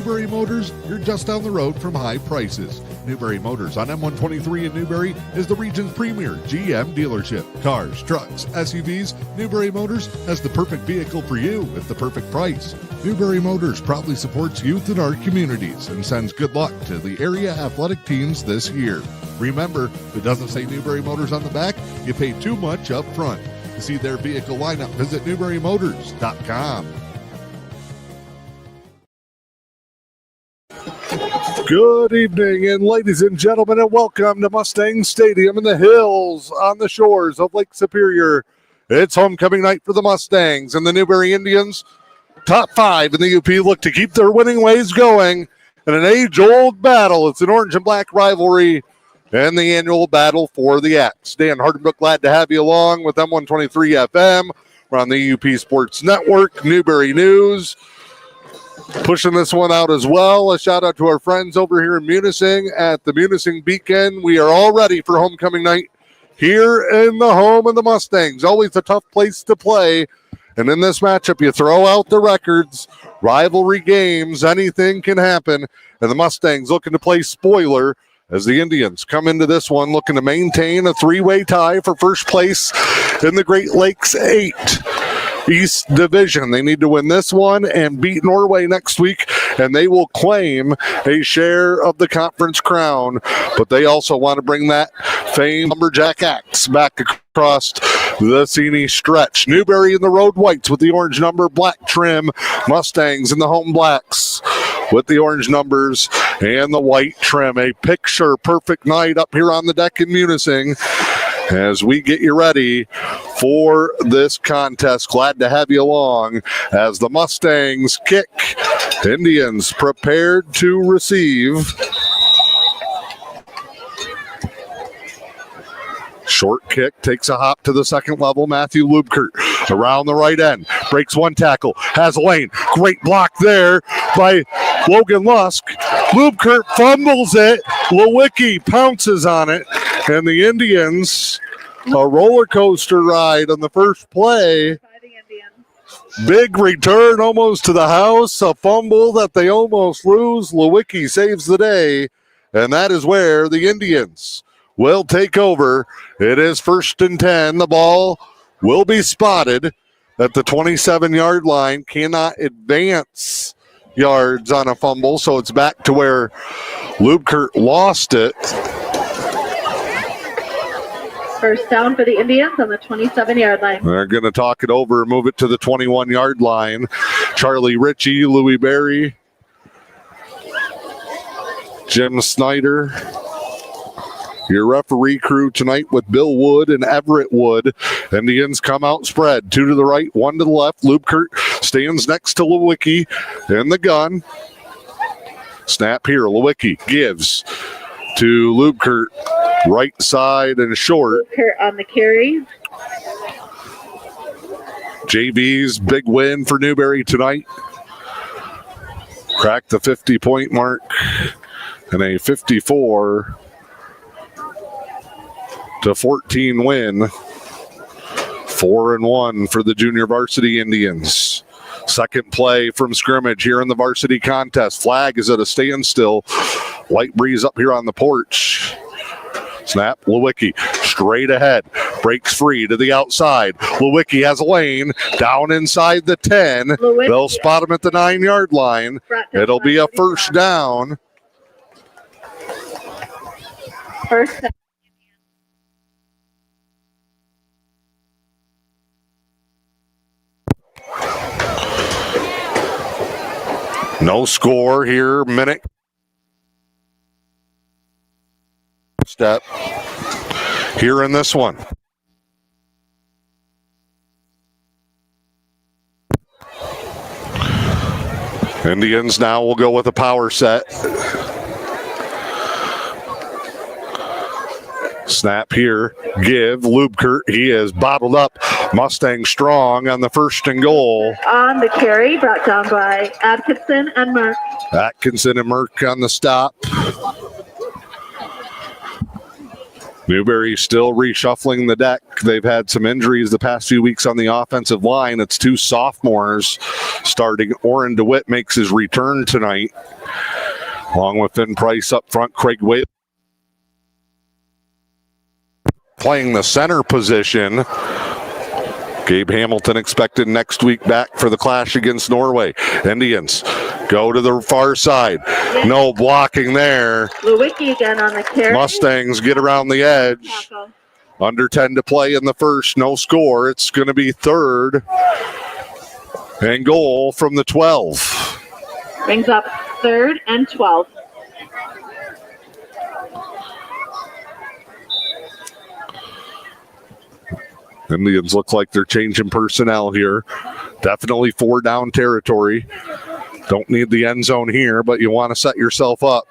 Newberry Motors, you're just down the road from high prices. Newberry Motors on M123 in Newberry is the region's premier GM dealership. Cars, trucks, SUVs, Newberry Motors has the perfect vehicle for you at the perfect price. Newberry Motors proudly supports youth in our communities and sends good luck to the area athletic teams this year. Remember, if it doesn't say Newberry Motors on the back, you pay too much up front. To see their vehicle lineup, visit NewberryMotors.com. Good evening, and ladies and gentlemen, and welcome to Mustang Stadium in the hills on the shores of Lake Superior. It's homecoming night for the Mustangs, and the Newberry Indians, top 5 in the U.P, look to keep their winning ways going in an age-old battle. It's an orange and black rivalry and the annual battle for the Axe. Dan Hardenbrook, glad to have you along with M123 FM. We're on the E.U.P Sports Network, Newberry News. Pushing this one out as well. A shout out to our friends over here in Munising at the Munising Beacon. We are all ready for homecoming night here in the home of the Mustangs. Always a tough place to play. And in this matchup, you throw out the records, rivalry games, anything can happen. And the Mustangs looking to play spoiler as the Indians come into this one looking to maintain a 3-way tie for first place in the Great Lakes 8 East Division. They need to win this one and beat Norway next week, and they will claim a share of the conference crown. But they also want to bring that famed Lumberjack Axe back across the Seney stretch. Newberry in the road whites with the orange number, black trim. Mustangs in the home blacks with the orange numbers and the white trim. A picture perfect night up here on the deck in Munising as we get you ready for this contest. Glad to have you along as the Mustangs kick. Indians prepared to receive. Short kick, takes a hop to the second level. Matthew Lubkert around the right end. Breaks one tackle, has a lane. Great block there by Logan Lusk. Lubkert fumbles it. Lewicki pounces on it. And the Indians, a roller coaster ride on the first play. Big return almost to the house. A fumble that they almost lose. Lewicki saves the day. And that is where the Indians will take over. It is 1st and 10. The ball will be spotted at the 27-yard line. Cannot advance yards on a fumble, so it's back to where Lubkert lost it. First down for the Indians on the 27-yard line. They're going to talk it over and move it to the 21-yard line. Charlie Ritchie, Louis Berry, Jim Snyder. Your referee crew tonight with Bill Wood and Everett Wood. Indians come out spread. 2 to the right, 1 to the left. Lubkert stands next to Lewicki in the gun. Snap here. Lewicki gives to Lubkert. Right side and short. Lubkert on the carry. JV's big win for Newberry tonight. Cracked the 50-point mark and a 54-14 win. 4-1 for the junior varsity Indians. Second play from scrimmage here in the varsity contest. Flag is at a standstill. Light breeze up here on the porch. Snap, Lewicki straight ahead, breaks free to the outside. Lewicki has a lane down inside the 10. Lewicki. They'll spot him at the 9-yard line. It'll be a first down. First down. No score here, minute. Step here in this one. Indians now will go with a power set. Snap here, give, Lubkert, he is bottled up. Mustang strong on the 1st and goal. On the carry, brought down by Atkinson and Merck. Atkinson and Merck on the stop. Newberry still reshuffling the deck. They've had some injuries the past few weeks on the offensive line. It's two sophomores starting. Oren DeWitt makes his return tonight, along with Finn Price up front. Craig Wade playing the center position. Gabe Hamilton expected next week back for the clash against Norway. Indians go to the far side. No blocking there. Lewicki again on the carry. Mustangs get around the edge. Under 10 to play in the first. No score. It's going to be third and goal from the 12. Brings up 3rd and 12. Indians look like they're changing personnel here. Definitely 4 down territory. Don't need the end zone here, but you want to set yourself up.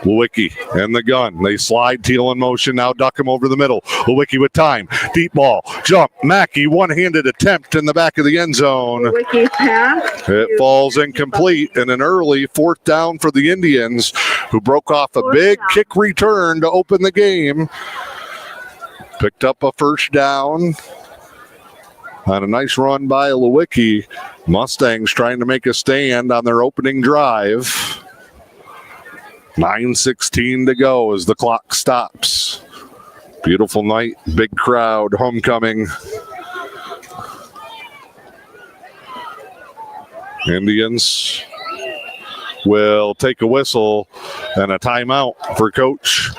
Lewicki and the gun. They slide. Teal in motion. Now duck him over the middle. Lewicki with time. Deep ball. Jump. Mackey. One-handed attempt in the back of the end zone. Lewicki's pass. It falls incomplete, and an early 4th down for the Indians, who broke off a big kick return to open the game. Picked up a 1st down on a nice run by Lewicki. Mustangs trying to make a stand on their opening drive. 9:16 to go as the clock stops. Beautiful night, big crowd, homecoming. Indians will take a whistle and a timeout for Coach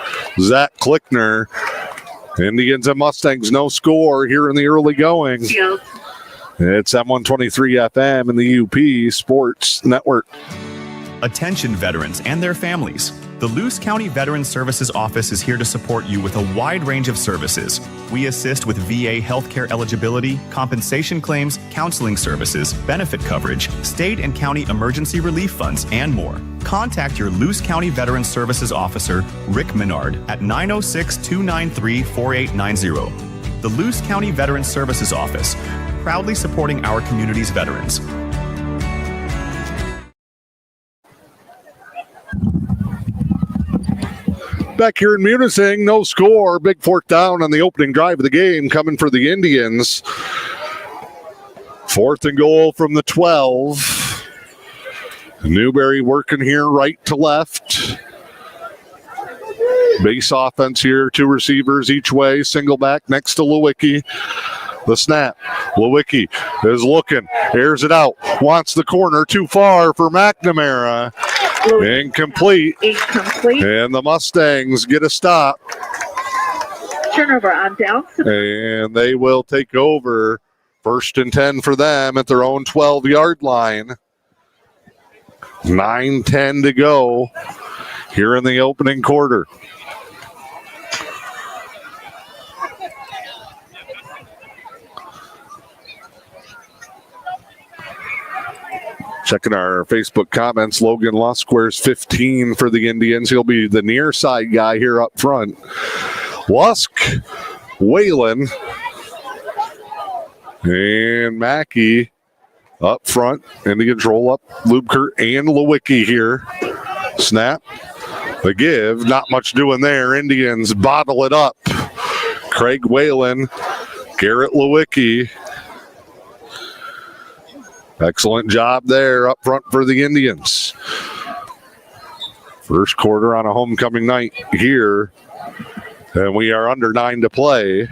Zach Klickner. Indians and Mustangs, no score here in the early going. It's M123 FM and the E.U.P Sports Network. Attention veterans and their families. The Luce County Veterans Services Office is here to support you with a wide range of services. We assist with VA healthcare eligibility, compensation claims, counseling services, benefit coverage, state and county emergency relief funds, and more. Contact your Luce County Veterans Services Officer, Rick Menard, at 906-293-4890. The Luce County Veterans Services Office, proudly supporting our community's veterans. Back here in Munising, no score. Big 4th down on the opening drive of the game coming for the Indians. 4th and goal from the 12. Newberry working here right to left. Base offense here, 2 receivers each way. Single back next to Lewicki. The snap. Lewicki is looking, airs it out, wants the corner, too far for McNamara. Incomplete. And the Mustangs get a stop. Turnover on downs. And they will take over. 1st and 10 for them at their own 12-yard line. 9:10 to go here in the opening quarter. Checking our Facebook comments, Logan Lusk wears 15 for the Indians. He'll be the near side guy here up front. Lusk, Whalen, and Mackey up front. Indians roll up Lubkert and Lewicki here. Snap. The give. Not much doing there. Indians bottle it up. Craig Whalen, Garrett Lewicki. Excellent job there up front for the Indians. First quarter on a homecoming night here. And we are under 9 to play.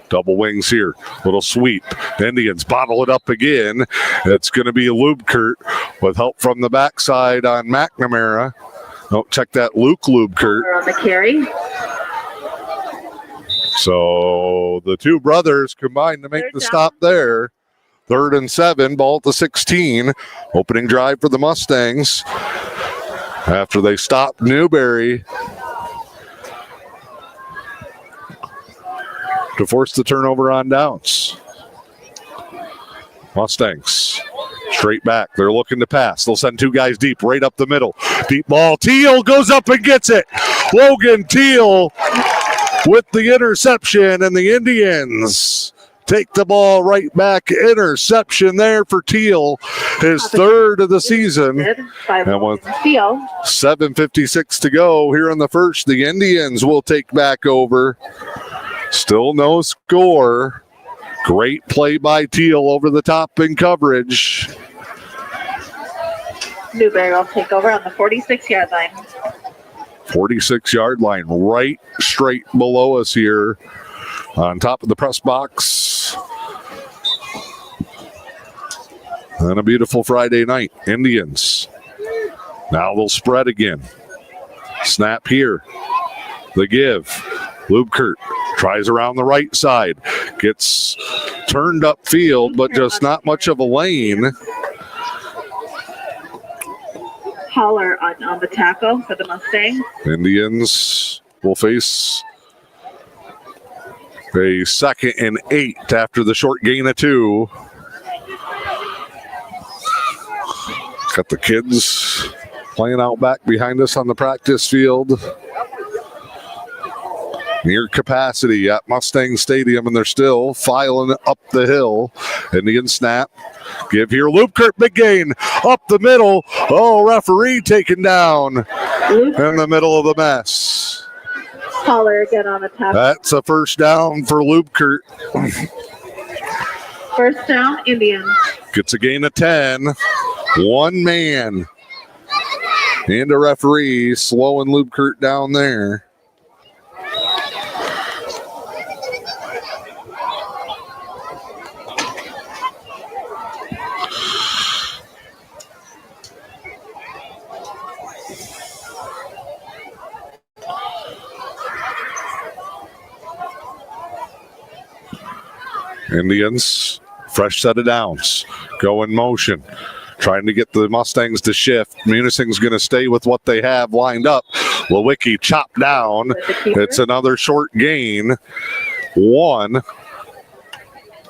Double wings here. Little sweep. Indians bottle it up again. It's going to be Lubkert with help from the backside on McNamara. Oh, check that, Luke Lubkert. On the carry. So the 2 brothers combined to make the stop there. 3rd and 7, ball at the 16. Opening drive for the Mustangs. After they stopped Newberry to force the turnover on downs. Mustangs straight back. They're looking to pass. They'll send 2 guys deep, right up the middle. Deep ball. Teal goes up and gets it. Logan Teal with the interception, and the Indians take the ball right back. Interception there for Teal, his third of the season. And with 7:56 to go here in the first, the Indians will take back over. Still no score. Great play by Teal over the top in coverage. Newberry will take over on the 46-yard line. 46-yard line, right straight below us here on top of the press box. And a beautiful Friday night. Indians. Now they'll spread again. Snap here. The give. Lubkert tries around the right side. Gets turned upfield, but just not much of a lane. Holler on the tackle for the Mustangs. Indians will face a 2nd and 8 after the short gain of 2. Got the kids playing out back behind us on the practice field. Near capacity at Mustang Stadium, and they're still filing up the hill. Indian snap. Give here. Lubkert, big gain. Up the middle. Oh, referee taken down in the middle of the mess. Holler again on the tackle. That's a first down for Lubkert. First down, Indians. Gets a gain of 10. One man. And a referee slowing Lubkert down there. Indians, fresh set of downs, go in motion, trying to get the Mustangs to shift. Munising's going to stay with what they have lined up. Lewicki chopped down. It's another short gain. 1.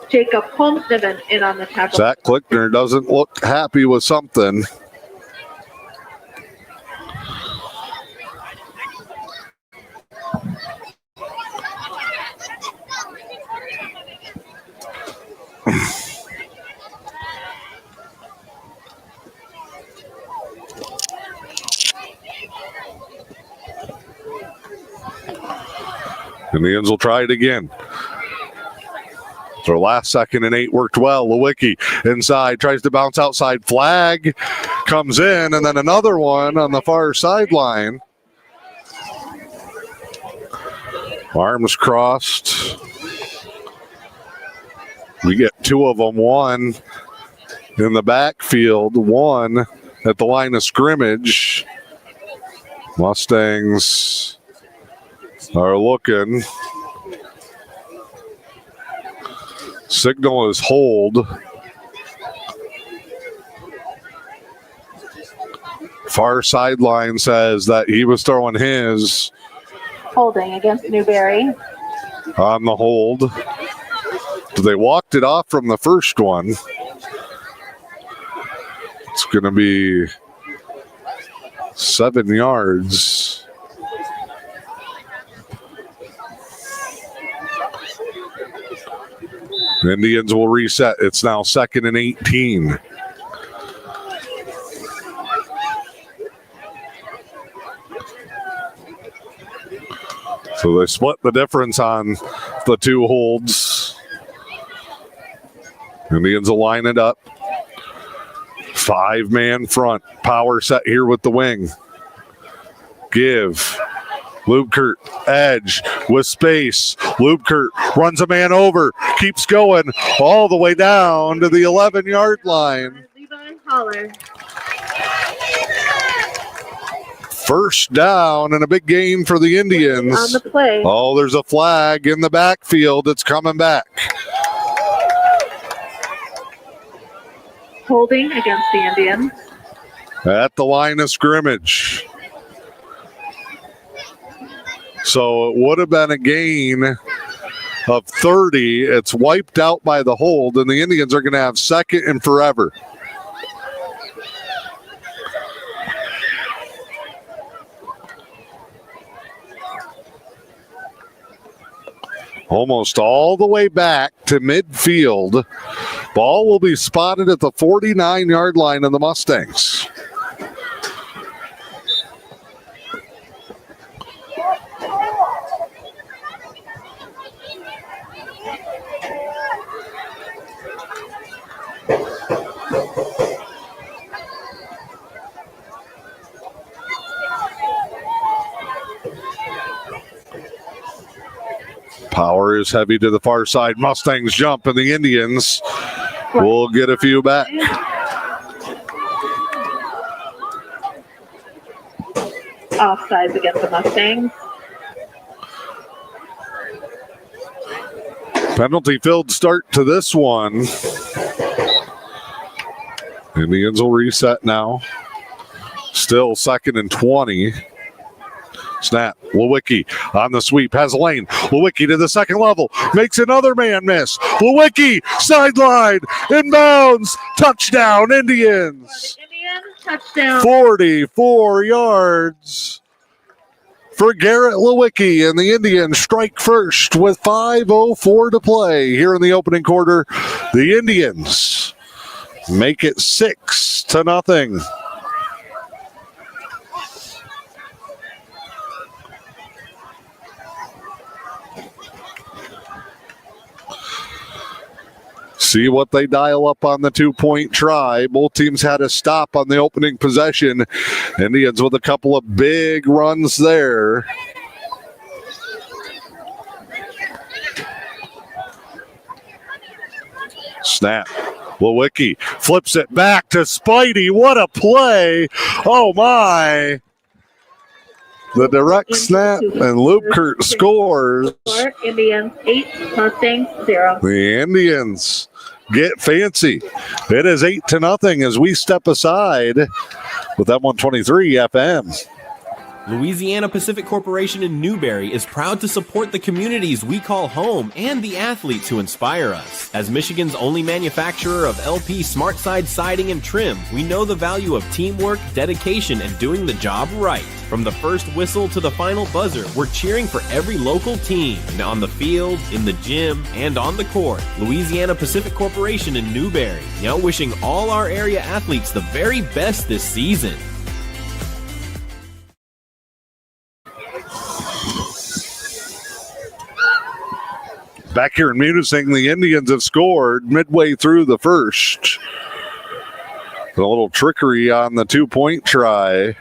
Jacob Holmsniven in on the tackle. Zach Klickner doesn't look happy with something. Indians will try it again. Their last 2nd and 8 worked well. Lewicki inside, tries to bounce outside. Flag comes in, and then another one on the far sideline. Arms crossed. We get 2 of them, one in the backfield, one at the line of scrimmage. Mustangs are looking. Signal is hold. Far sideline says that he was throwing his. Holding against Newberry. On the hold. They walked it off from the first one. It's going to be 7 yards. Indians will reset. It's now 2nd and 18. So they split the difference on the 2 holds. Indians will line it up. 5-man front. Power set here with the wing. Give. Lubkert, edge with space. Lubkert runs a man over, keeps going all the way down to the 11-yard line. Levi Holler. First down and a big gain for the Indians. On the play. Oh, there's a flag in the backfield. It's coming back. Holding against the Indians. At the line of scrimmage. So it would have been a gain of 30. It's wiped out by the hold, and the Indians are going to have 2nd and forever. almost all the way back to midfield. Ball will be spotted at the 49-yard line of the Mustangs. Power is heavy to the far side. Mustangs jump, and the Indians will get a few back. Offsides against the Mustangs. Penalty-filled start to this one. Indians will reset now. Still 2nd and 20. Snap. Lewicki on the sweep. Has a lane. Lewicki to the second level. Makes another man miss. Lewicki sideline. Inbounds. Touchdown, Indians. Indians, touchdown. 44 yards for Garrett Lewicki, and the Indians strike first with 5:04 to play here in the opening quarter. The Indians make it 6-0. See what they dial up on the 2-point try. Both teams had a stop on the opening possession. Indians with a couple of big runs there. Snap. Lewicki flips it back to Spidey. What a play. Oh, my. The direct snap, and Lupkert scores. Indians 8, Mustangs 0. The Indians get fancy. It is 8-0 as we step aside with M123 FM. Louisiana Pacific Corporation in Newberry is proud to support the communities we call home and the athletes who inspire us. As Michigan's only manufacturer of LP SmartSide siding and trim, we know the value of teamwork, dedication, and doing the job right. From the first whistle to the final buzzer, we're cheering for every local team, on the field, in the gym, and on the court. Louisiana Pacific Corporation in Newberry, now wishing all our area athletes the very best this season. Back here in Munising, the Indians have scored midway through the first. A little trickery on the 2-point try.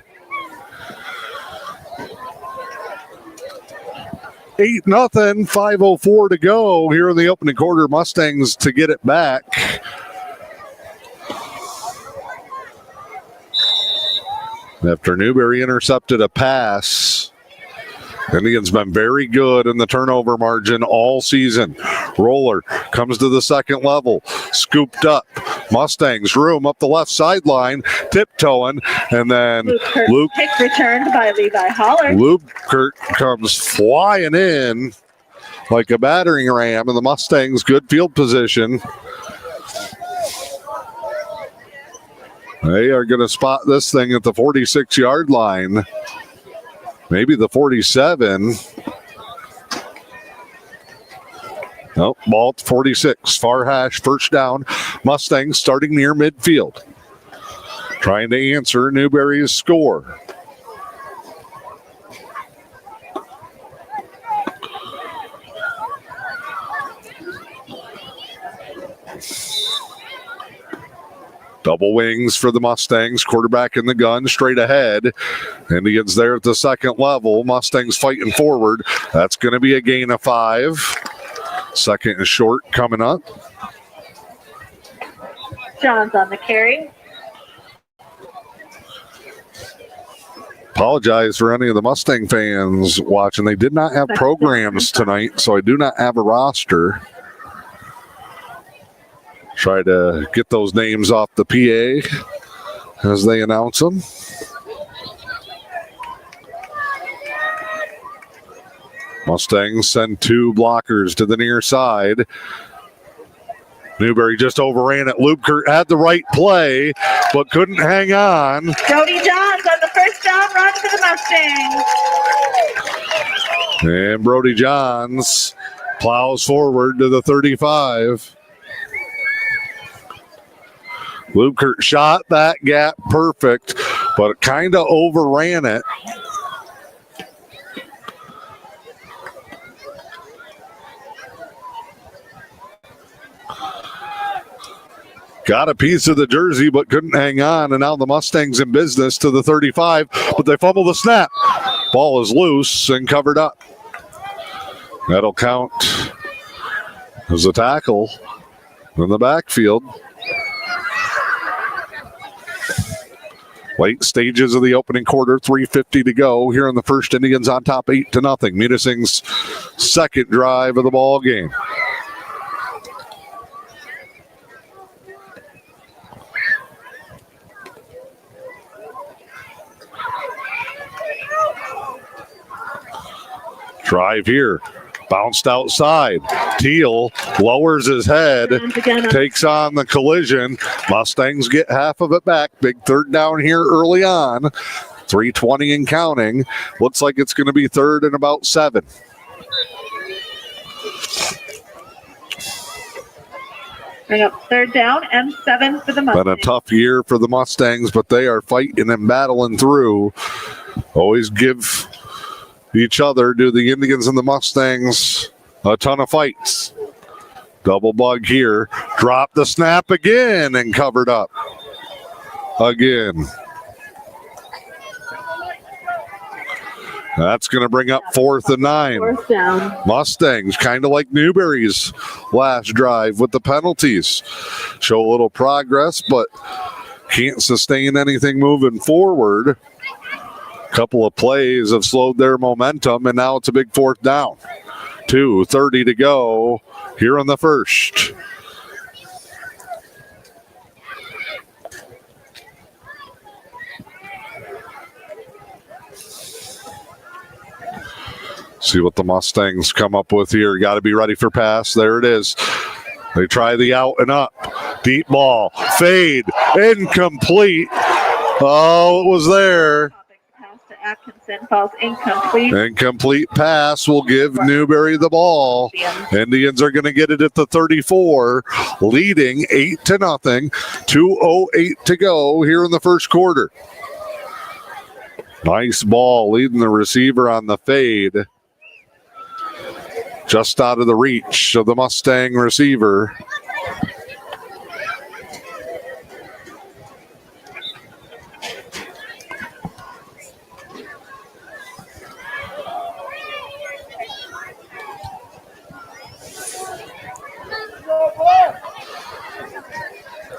8-0, 5:04 to go here in the opening quarter. Mustangs to get it back. After Newberry intercepted a pass. Indians been very good in the turnover margin all season. Roller comes to the second level. Scooped up. Mustangs room up the left sideline. Tiptoeing. And then Luke. Kick returned by Levi Holler. Lupkert comes flying in like a battering ram. And the Mustangs good field position. They are going to spot this thing at the 46-yard line. Maybe the 47. Nope, ball at 46. Far hash, first down. Mustangs starting near midfield. Trying to answer Newberry's score. Double wings for the Mustangs. Quarterback in the gun, straight ahead. Indians there at the second level. Mustangs fighting forward. That's going to be a gain of 5. Second and short coming up. Johns on the carry. Apologize for any of the Mustang fans watching. They did not have programs tonight, so I do not have a roster. Try to get those names off the PA as they announce them. Mustangs send 2 blockers to the near side. Newberry just overran it. Lupkert had the right play, but couldn't hang on. Jody Johns on the first down run for the Mustangs. And Brody Johns Plows forward to the 35. Lukert shot that gap perfect, but kind of overran it. Got a piece of the jersey, but couldn't hang on. And now the Mustangs in business to the 35, but they fumble the snap. Ball is loose and covered up. That'll count as a tackle in the backfield. Late stages of the opening quarter, 3:50 to go. Here in the first, Indians on top 8-0. Munising's second drive of the ball game. Drive here. Bounced outside. Teal lowers his head, takes on the collision. Mustangs get half of it back. Big third down here early on. 3:20 and counting. Looks like it's going to be third and about 7. Bring up third down and 7 for the Mustangs. Been a tough year for the Mustangs, but they are fighting and battling through. Always give each other, do the Indians and the Mustangs, a ton of fights. Double bug here. Drop the snap again and covered up. Again. That's going to bring up 4th and 9. Fourth down. Mustangs, kind of like Newberry's last drive with the penalties. Show a little progress, but can't sustain anything moving forward. Couple of plays have slowed their momentum, and now it's a big 4th down. 2:30 to go here in the first. See what the Mustangs come up with here. Got to be ready for pass. There it is. They try the out and up. Deep ball. Fade. Incomplete. Oh, it was there. Atkinson falls incomplete. Incomplete pass will give Newberry the ball. Indians are going to get it at the 34, leading 8-0. 2:08 to go here in the first quarter. Nice ball, leading the receiver on the fade. Just out of the reach of the Mustang receiver.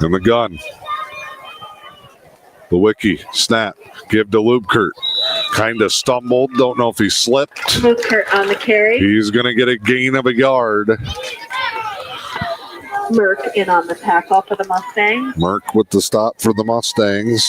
In the gun. Lewicki, snap, give to Lubkert. Kind of stumbled, don't know if he slipped. Lubkert on the carry. He's going to get a gain of a yard. Merck in on the tackle for the Mustangs. Merck with the stop for the Mustangs.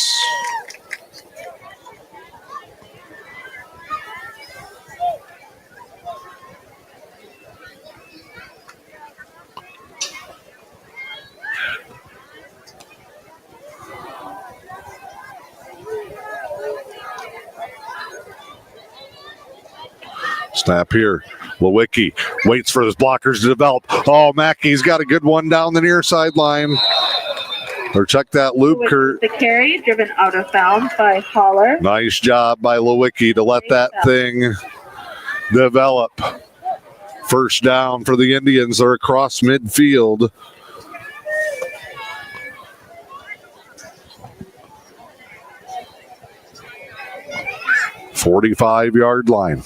Snap here. Lewicki waits for his blockers to develop. Oh, Mackey's got a good one down the near sideline. Or check that Lubkert. The carry driven out of bounds by Haller. Nice job by Lewicki to let that thing develop. First down for the Indians. They're across midfield. $45-yard line.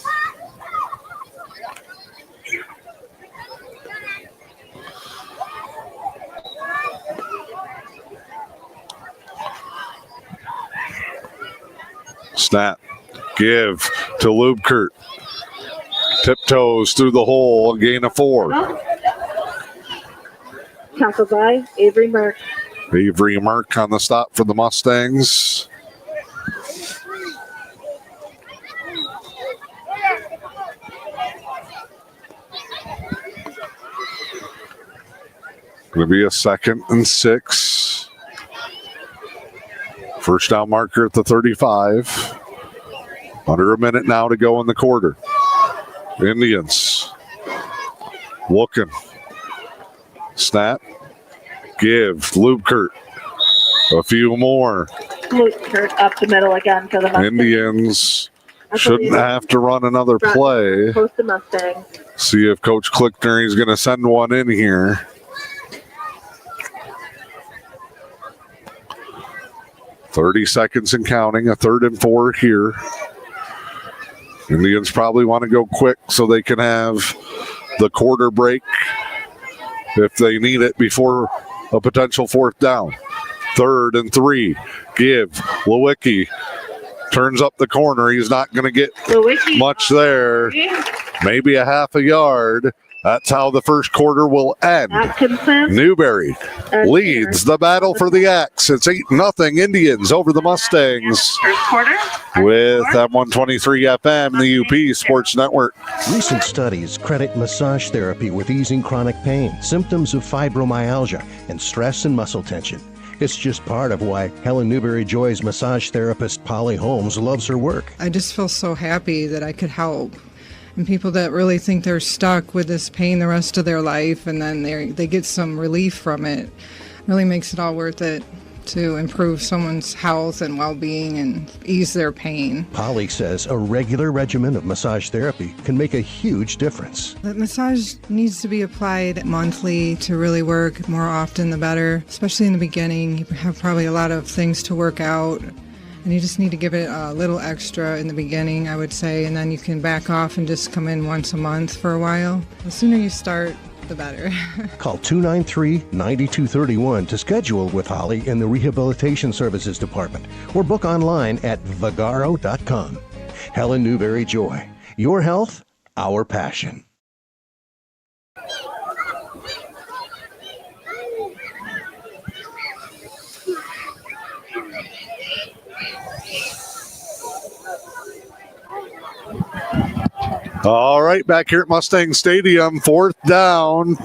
Snap. Give to Lubkert. Tiptoes through the hole. A gain of 4. Tackled by Avery Merck. Avery Merck on the stop for the Mustangs. Going to be a 2nd and 6. First down marker at the 35. Under a minute now to go in the quarter. Indians Looking. Snap. Give. Lubkert. A few more. Lubkert up the middle again for the Mustangs. Indians shouldn't have to run another play. Close to Mustangs. See if Coach Klickner is going to send one in here. $30 and counting. A 3rd and 4 here. Indians probably want to go quick so they can have the quarter break if they need it before a potential 4th down. 3rd and 3. Give. Lewicki turns up the corner. He's not going to get much there. Maybe a half a yard. That's how the first quarter will end. Atkinson. Newberry leads the battle for the Axe. It's 8-0 Indians over the Mustangs. First quarter. With M123 FM, the E.U.P Sports Network. Recent studies credit massage therapy with easing chronic pain, symptoms of fibromyalgia, and stress and muscle tension. It's just part of why Helen Newberry Joy's massage therapist Polly Holmes loves her work. I just feel so happy that I could help. And people that really think they're stuck with this pain the rest of their life and then they get some relief from it really makes it all worth it to improve someone's health and well-being and ease their pain. Polly says a regular regimen of massage therapy can make a huge difference. The massage needs to be applied monthly to really work. More often the better, especially in the beginning. You have probably a lot of things to work out. And you just need to give it a little extra in the beginning, I would say, and then you can back off and just come in once a month for a while. The sooner you start, the better. Call 293-9231 to schedule with Holly in the Rehabilitation Services Department or book online at vagaro.com. Helen Newberry Joy. Your health, our passion. All right, back here at Mustang Stadium, 4th down,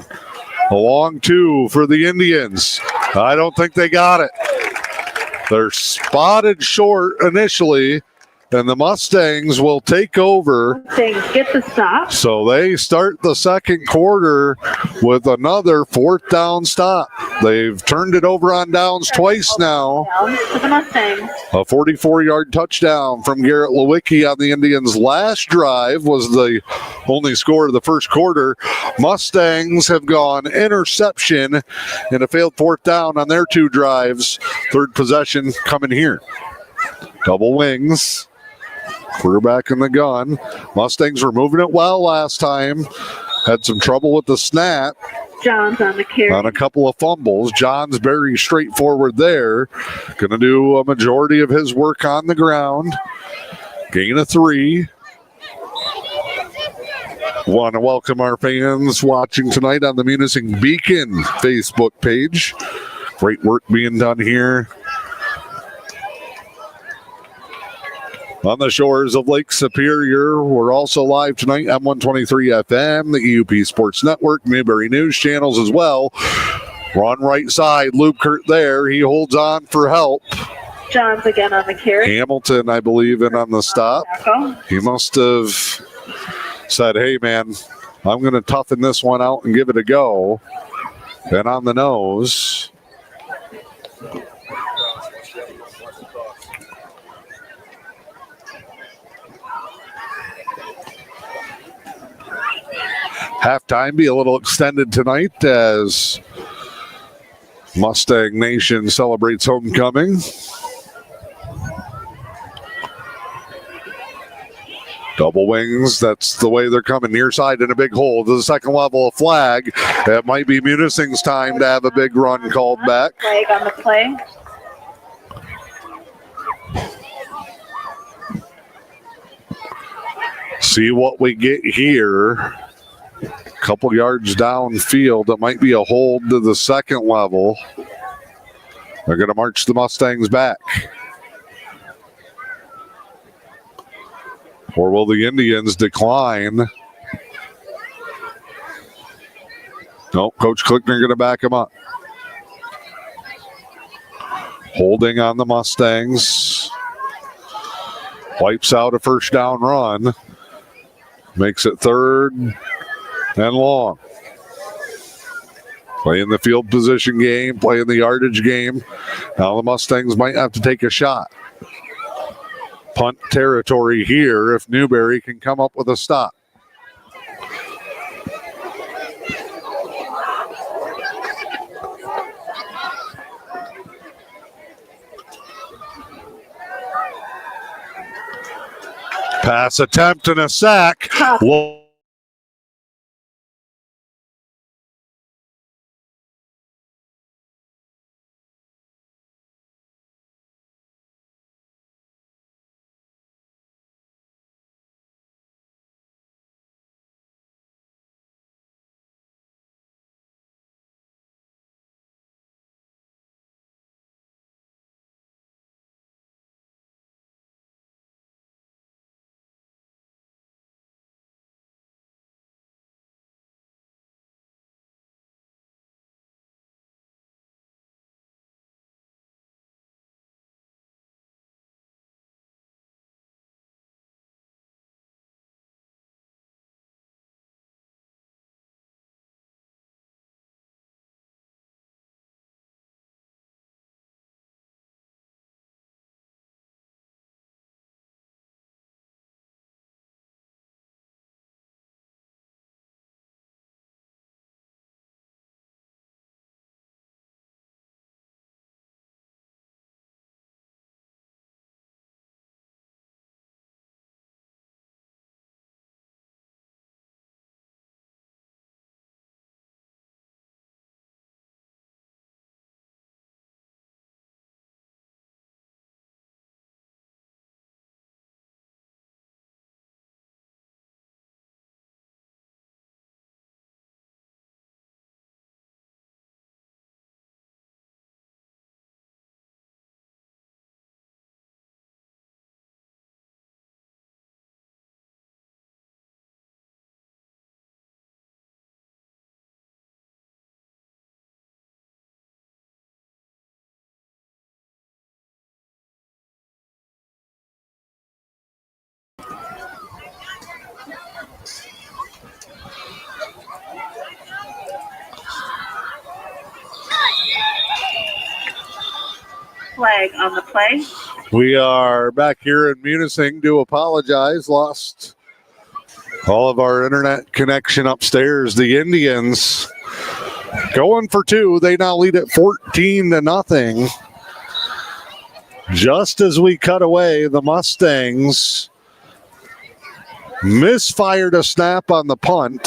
a long 2 for the Indians. I don't think they got it. They're spotted short initially, and the Mustangs will take over. Mustangs get the stop. So they start the second quarter with another 4th down stop. They've turned it over on downs twice now. Down to the Mustangs. A 44-yard touchdown from Garrett Lewicki on the Indians' last drive was the only score of the first quarter. Mustangs have gone interception and a failed 4th down on their 2 drives. 3rd possession coming here. Double wings. Quarterback in the gun. Mustangs were moving it well last time. Had some trouble with the snap. Johns on the carry. On a couple of fumbles. Johns very straightforward there. Going to do a majority of his work on the ground. Gain of 3. Want to welcome our fans watching tonight on the Munising Beacon Facebook page. Great work being done here on the shores of Lake Superior. We're also live tonight, M123 FM, the E.U.P Sports Network, Newberry News channels as well. We're on right side, Lubkert there. He holds on for help. Johns again on the carry. Hamilton, I believe, in on the stop. He must have said, hey, man, I'm going to toughen this one out and give it a go. And on the nose. Halftime be a little extended tonight as Mustang Nation celebrates homecoming. Double wings, that's the way they're coming. Near side in a big hole to the second level of flag. It might be Munising's time to have a big run called back. Flag on the play. See what we get here. Couple yards downfield. It might be a hold to the second level. They're going to march the Mustangs back. Or will the Indians decline? No, Coach Klickner going to back him up. Holding on the Mustangs. Wipes out a first down run. Makes it 3rd and long. Playing the field position game, playing the yardage game. Now the Mustangs might have to take a shot. Punt territory here if Newberry can come up with a stop. Pass attempt and a sack. Whoa. Flag on the play. We are back here in Munising. Do apologize. Lost all of our internet connection upstairs. The Indians going for two. They now lead at 14-0. Just as we cut away, the Mustangs misfired a snap on the punt.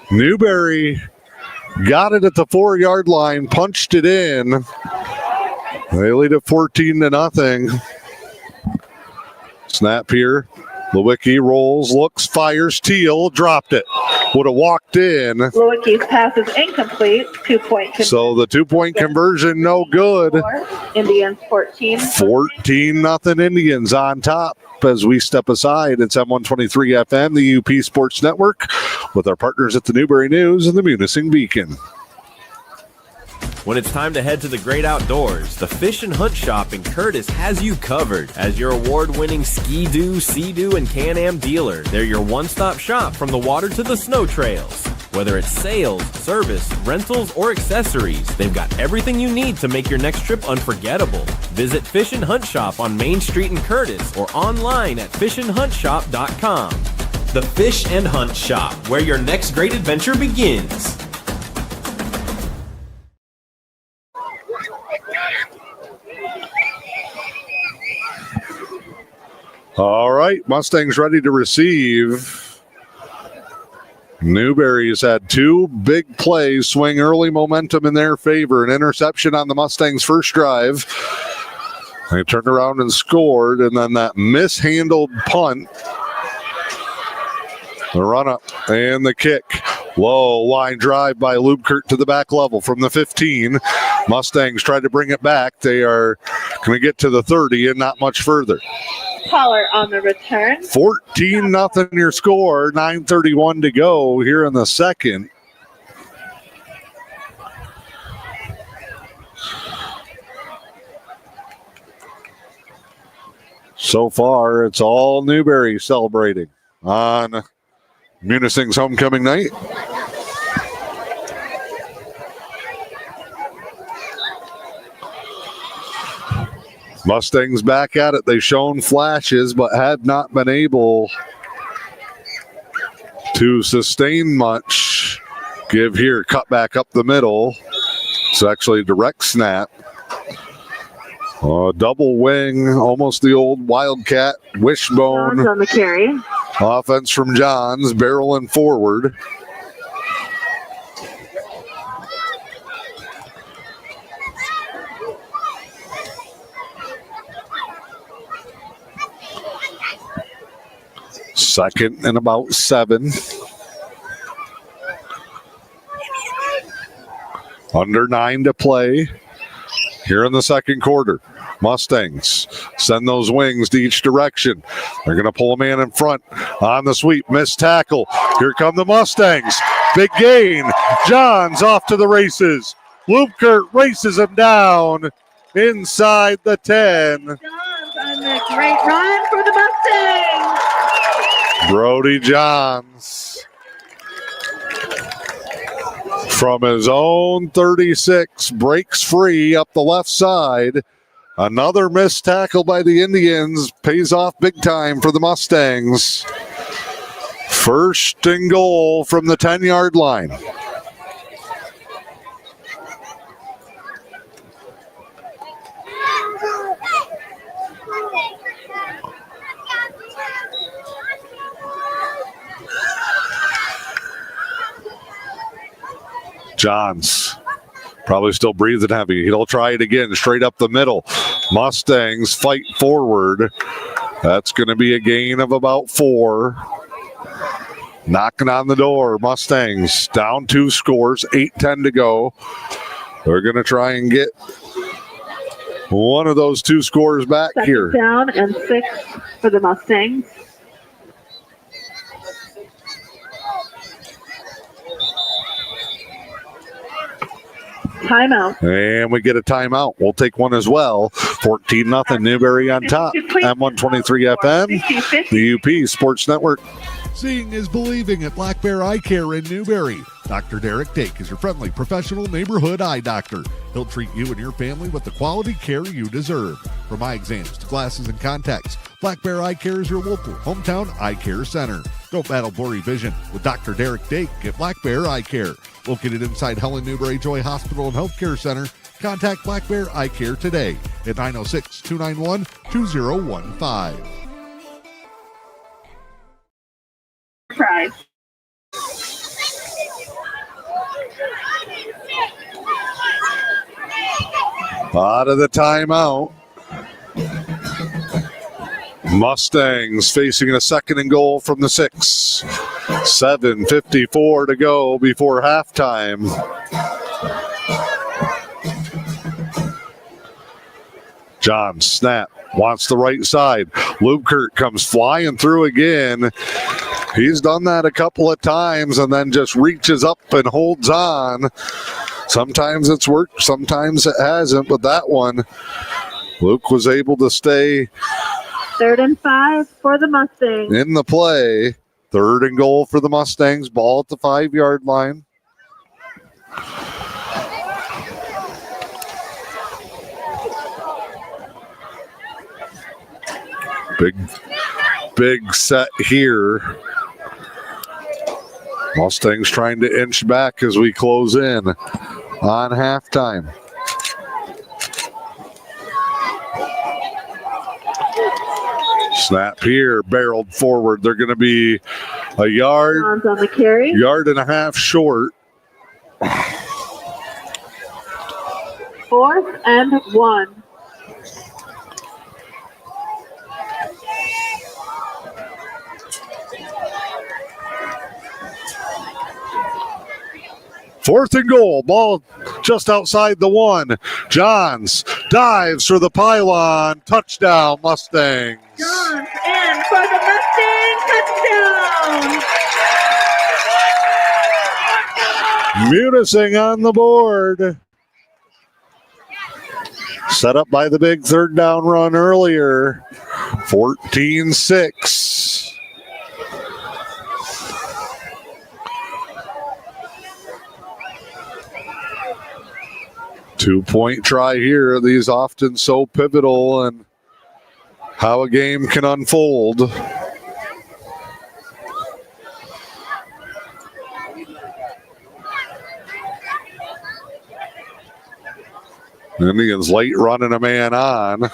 Newberry got it at the 4-yard line, punched it in. They lead at 14-0. Snap here. Lewicki rolls, looks, fires. Teal dropped it. Would have walked in. Lewicki's pass is incomplete. 2-point conversion. So the 2-point conversion, no good. Indians 14. 14-0 Indians on top. As we step aside, it's M123 FM, the E.U.P Sports Network, with our partners at the Newberry News and the Munising Beacon. When it's time to head to the great outdoors, the Fish and Hunt Shop in Curtis has you covered. As your award-winning Ski-Doo, Sea-Doo, and Can-Am dealer, they're your one-stop shop from the water to the snow trails. Whether it's sales, service, rentals, or accessories, they've got everything you need to make your next trip unforgettable. Visit Fish and Hunt Shop on Main Street in Curtis or online at fishandhuntshop.com. The Fish and Hunt Shop, where your next great adventure begins. All right, Mustangs ready to receive. Newberry's had two big plays, swing early momentum in their favor. An interception on the Mustangs' first drive. They turned around and scored, and then that mishandled punt. The run-up and the kick. Low line drive by Lubkert to the back level from the 15. Mustangs tried to bring it back. They are going to get to the 30 and not much further. Caller on the return. 14-0 your score. 9:31 to go here in the second. So far, it's all Newberry celebrating on Munising's homecoming night. Mustangs back at it. They've shown flashes, but had not been able to sustain much. Give here, cut back up the middle. It's actually a direct snap. Double wing, almost the old Wildcat wishbone. Johns on the carry. Offense from Johns, barreling forward. Second and about 7. Under 9 to play here in the second quarter. Mustangs send those wings to each direction. They're going to pull a man in front on the sweep. Missed tackle. Here come the Mustangs. Big gain. Johns off to the races. Lupkert races him down inside the 10. Johns on the great run for the Mustangs. Brody Johns from his own 36 breaks free up the left side. Another missed tackle by the Indians pays off big time for the Mustangs. First and goal from the 10-yard line. Johns probably still breathing heavy. He'll try it again, straight up the middle. Mustangs fight forward. That's going to be a gain of about 4. Knocking on the door. Mustangs down 2 scores, 8-10 to go. They're going to try and get one of those 2 scores back here. Down and 6 for the Mustangs. Timeout. And we get a timeout. We'll take one as well. 14-0 Newberry on top. M123 FM, the E.U.P Sports Network. Seeing is believing at Black Bear Eye Care in Newberry. Dr. Derek Dake is your friendly professional neighborhood eye doctor. He'll treat you and your family with the quality care you deserve. From eye exams to glasses and contacts, Black Bear Eye Care is your local hometown eye care center. Don't battle blurry vision with Dr. Derek Dake at Black Bear Eye Care. Located inside Helen Newberry Joy Hospital and Healthcare Center, contact Black Bear Eye Care today at 906-291-2015. Try. Out of the timeout. Mustangs facing a second and goal from the 6. 7:54 to go before halftime. John snap, wants the right side. Lupkert comes flying through again. He's done that a couple of times and then just reaches up and holds on. Sometimes it's worked, sometimes it hasn't, but that one, Luke was able to stay 3rd and 5 for the Mustangs. in the play. 3rd and goal for the Mustangs. Ball at the 5-yard line. Big set here. Mustangs trying to inch back as we close in on halftime. Snap here, barreled forward. They're going to be a yard on the carry. Yard and a half short. 4th and 1. Fourth and goal. Ball just outside the 1. Johns dives for the pylon. Touchdown, Mustangs. Johns in for the Mustang touchdown. Munising on the board. Set up by the big 3rd down run earlier. 14-6. 2-point try here. These often so pivotal and how a game can unfold. Indians late running a man on.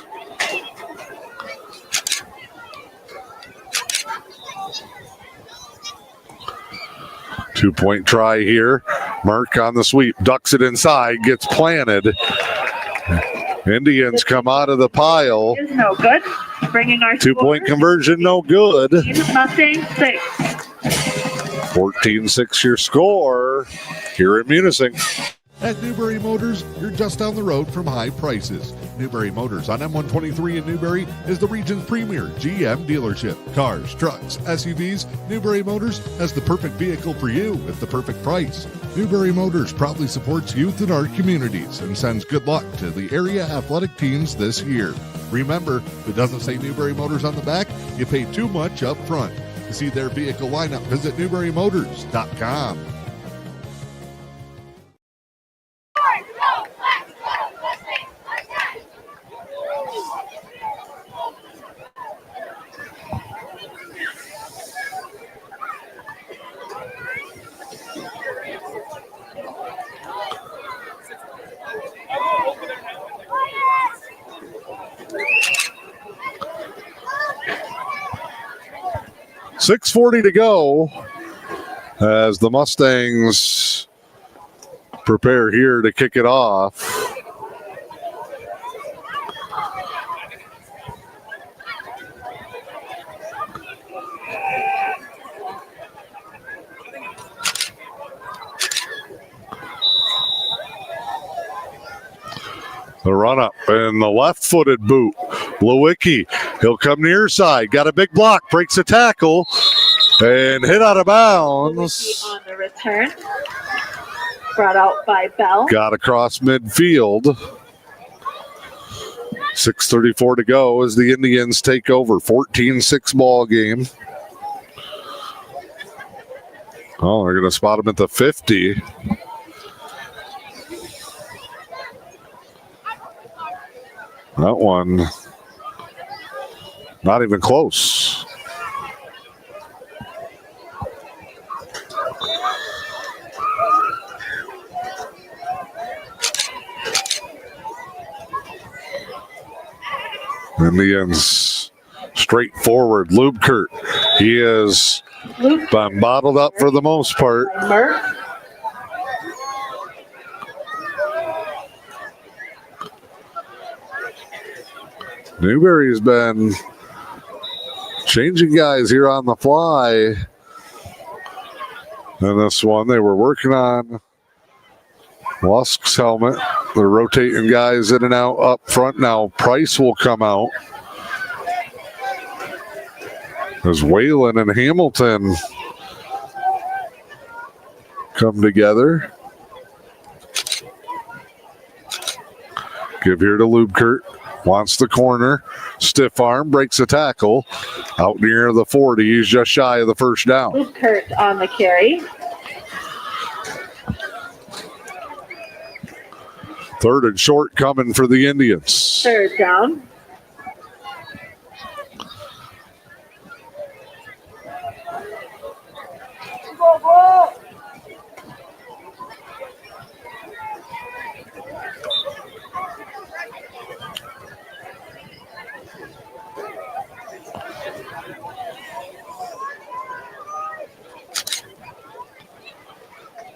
Two-point try here. Merck on the sweep, ducks it inside, gets planted. Indians come out of the pile. Is no good. Bringing our 2-point conversion, no good. Mustang 6. 14-6 your score here in Munising. At Newberry Motors, you're just down the road from high prices. Newberry Motors on M123 in Newberry is the region's premier GM dealership. Cars, trucks, SUVs, Newberry Motors has the perfect vehicle for you at the perfect price. Newberry Motors proudly supports youth in our communities and sends good luck to the area athletic teams this year. Remember, if it doesn't say Newberry Motors on the back, you pay too much up front. To see their vehicle lineup, visit NewberryMotors.com. .640 to go as the Mustangs prepare here to kick it off. The run up and the left-footed boot. Lewicki, he'll come near side. Got a big block, breaks a tackle, and hit out of bounds. On the return. Brought out by Bell. Got across midfield. 6:34 to go as the Indians take over. 14-6 ball game. Oh, they're going to spot him at the 50. That one, not even close. Indians straight forward. Lubkert, he has been bottled up for the most part. Murph. Newberry's been changing guys here on the fly. And this one, they were working on Lusk's helmet. They're rotating guys in and out up front. Now Price will come out as Whalen and Hamilton come together. Give here to Lubkert. Wants the corner. Stiff arm, breaks a tackle. Out near the 40. He's just shy of the first down. Kurt on the carry. Third and short coming for the Indians. Third down.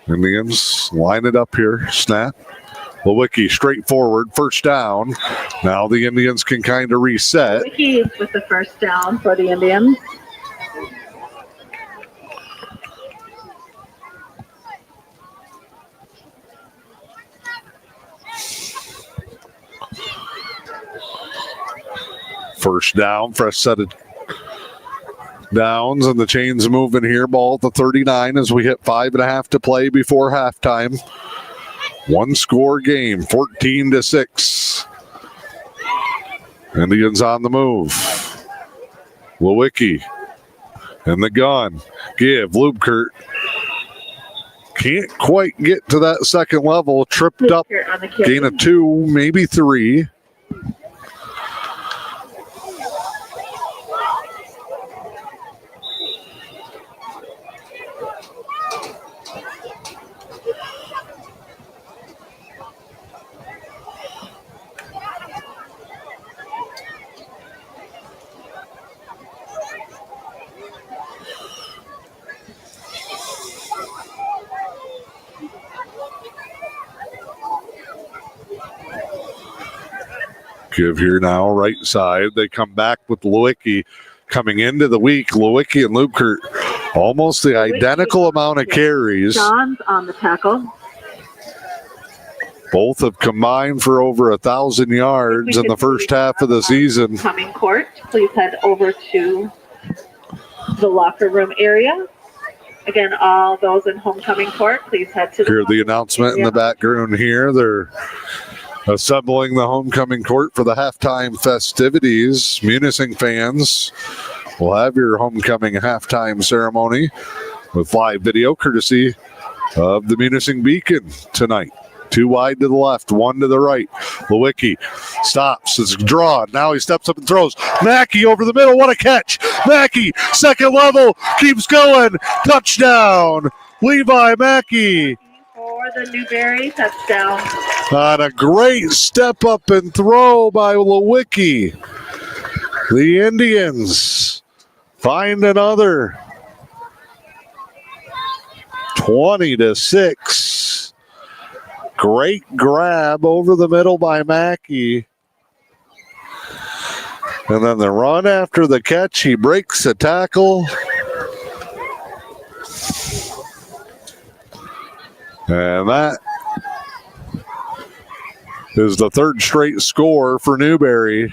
Indians line it up here. Snap. Lewicki straight forward. First down. Now the Indians can kind of reset. Wiki with the first down for the Indians. First down. Fresh set of downs and the chains moving here. Ball at the 39 as we hit 5.5 to play before halftime. One score game, 14-6. Indians on the move. Lewicki and the gun. Give. Lubkert Can't quite get to that second level. Tripped up. Here on the carry. Gain of 2, maybe 3. Give here now, right side. They come back with Lewicki coming into the week. Lewicki and Lubkert almost the identical amount of carries. John's on the tackle. Both have combined for over 1,000 yards in the first half of the season. Coming court, please head over to the locker room area. Again, all those in homecoming court, please head to Hear the announcement in the background here. They're assembling the homecoming court for the halftime festivities. Munising fans will have your homecoming halftime ceremony with live video courtesy of the Munising Beacon tonight. 2 wide to the left, 1 to the right. Lewicki stops, it's drawn. Now he steps up and throws. Mackey over the middle, what a catch. Mackey, second level, keeps going. Touchdown, Levi Mackey. For the Newberry touchdown. On a great step up and throw by Lewicki. The Indians find another 20-6. Great grab over the middle by Mackey. And then the run after the catch, he breaks the tackle. And that is the third straight score for Newberry.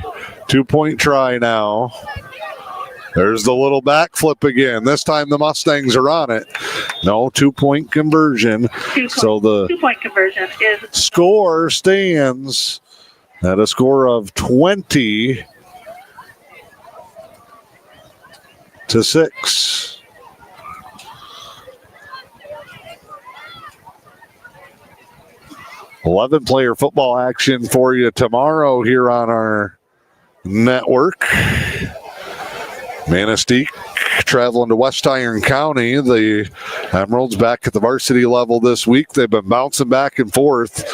2-point try now. There's the little backflip again. This time the Mustangs are on it. No 2-point conversion. So the 2-point conversion is score stands at a score of 20-6. 11-player football action for you tomorrow here on our network. Manistee traveling to West Iron County. The Emeralds back at the varsity level this week. They've been bouncing back and forth,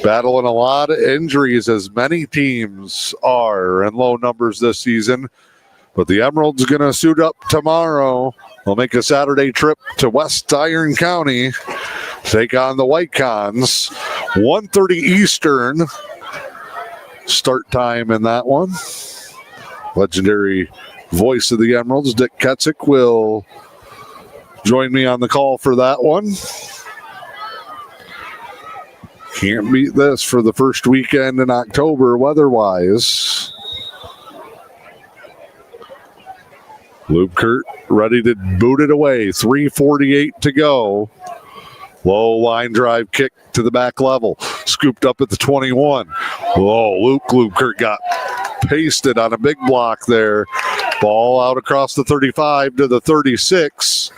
battling a lot of injuries, as many teams are in low numbers this season. But the Emeralds going to suit up tomorrow. They'll make a Saturday trip to West Iron County, take on the White Cons. 1:30 Eastern start time in that one. Legendary voice of the Emeralds, Dick Ketzik, will join me on the call for that one. Can't beat this for the first weekend in October weather-wise. Lubkert ready to boot it away. 3:48 to go. Low line drive kick to the back level. Scooped up at the 21. Oh, Luke Lubkert got pasted on a big block there. Ball out across the 35 to the 36.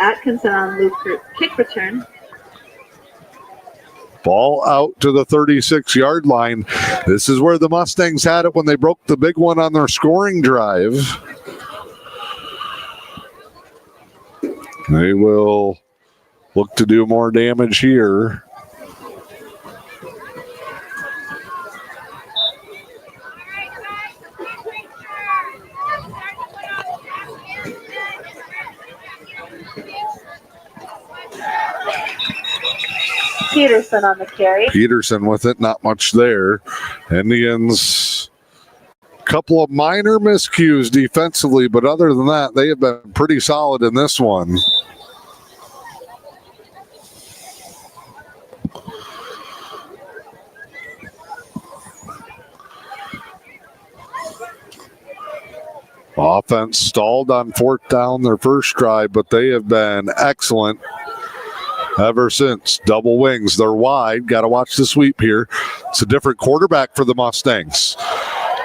Atkinson on Luke's kick return. Ball out to the 36-yard line. This is where the Mustangs had it when they broke the big one on their scoring drive. They will look to do more damage here. Peterson on the carry. Peterson with it, not much there. Indians, couple of minor miscues defensively, but other than that, they have been pretty solid in this one. Offense stalled on 4th down their first drive, but they have been excellent ever since. Double wings, they're wide. Got to watch the sweep here. It's a different quarterback for the Mustangs.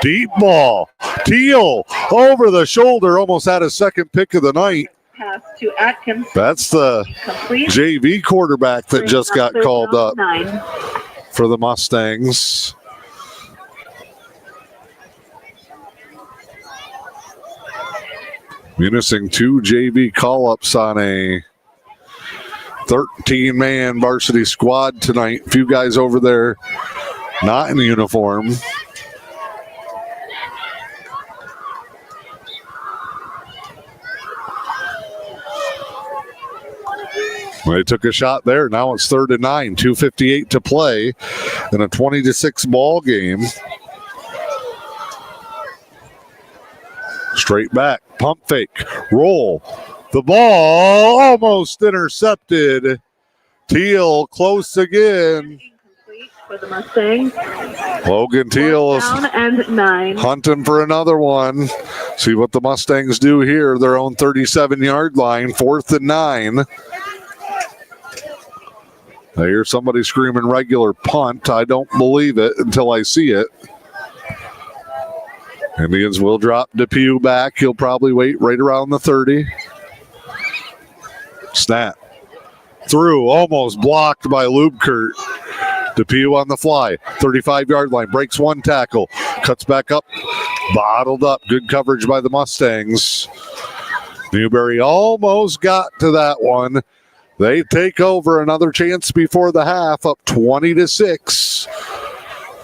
Deep ball Teal over the shoulder, almost had a second pick of the night. Pass to Atkins. That's the Complete. JV quarterback that just got called up 9. for the Mustangs. Munising 2 JV call-ups on a 13-man varsity squad tonight. A few guys over there not in uniform. They took a shot there. Now it's 3rd and 9, 2:58 to play in a 20-6 ball game. Straight back, pump fake, roll. The ball almost intercepted. Teal close again. Incomplete for the Mustangs. Logan Teal is Down and 9. hunting for another one. See what the Mustangs do here. Their own 37-yard line, 4th and 9. I hear somebody screaming regular punt. I don't believe it until I see it. Indians will drop Depew back. He'll probably wait right around the 30. Snap. Through, almost blocked by Lubkert. Depew on the fly. 35-yard line. Breaks one tackle. Cuts back up. Bottled up. Good coverage by the Mustangs. Newberry almost got to that one. They take over. Another chance before the half. Up 20-6.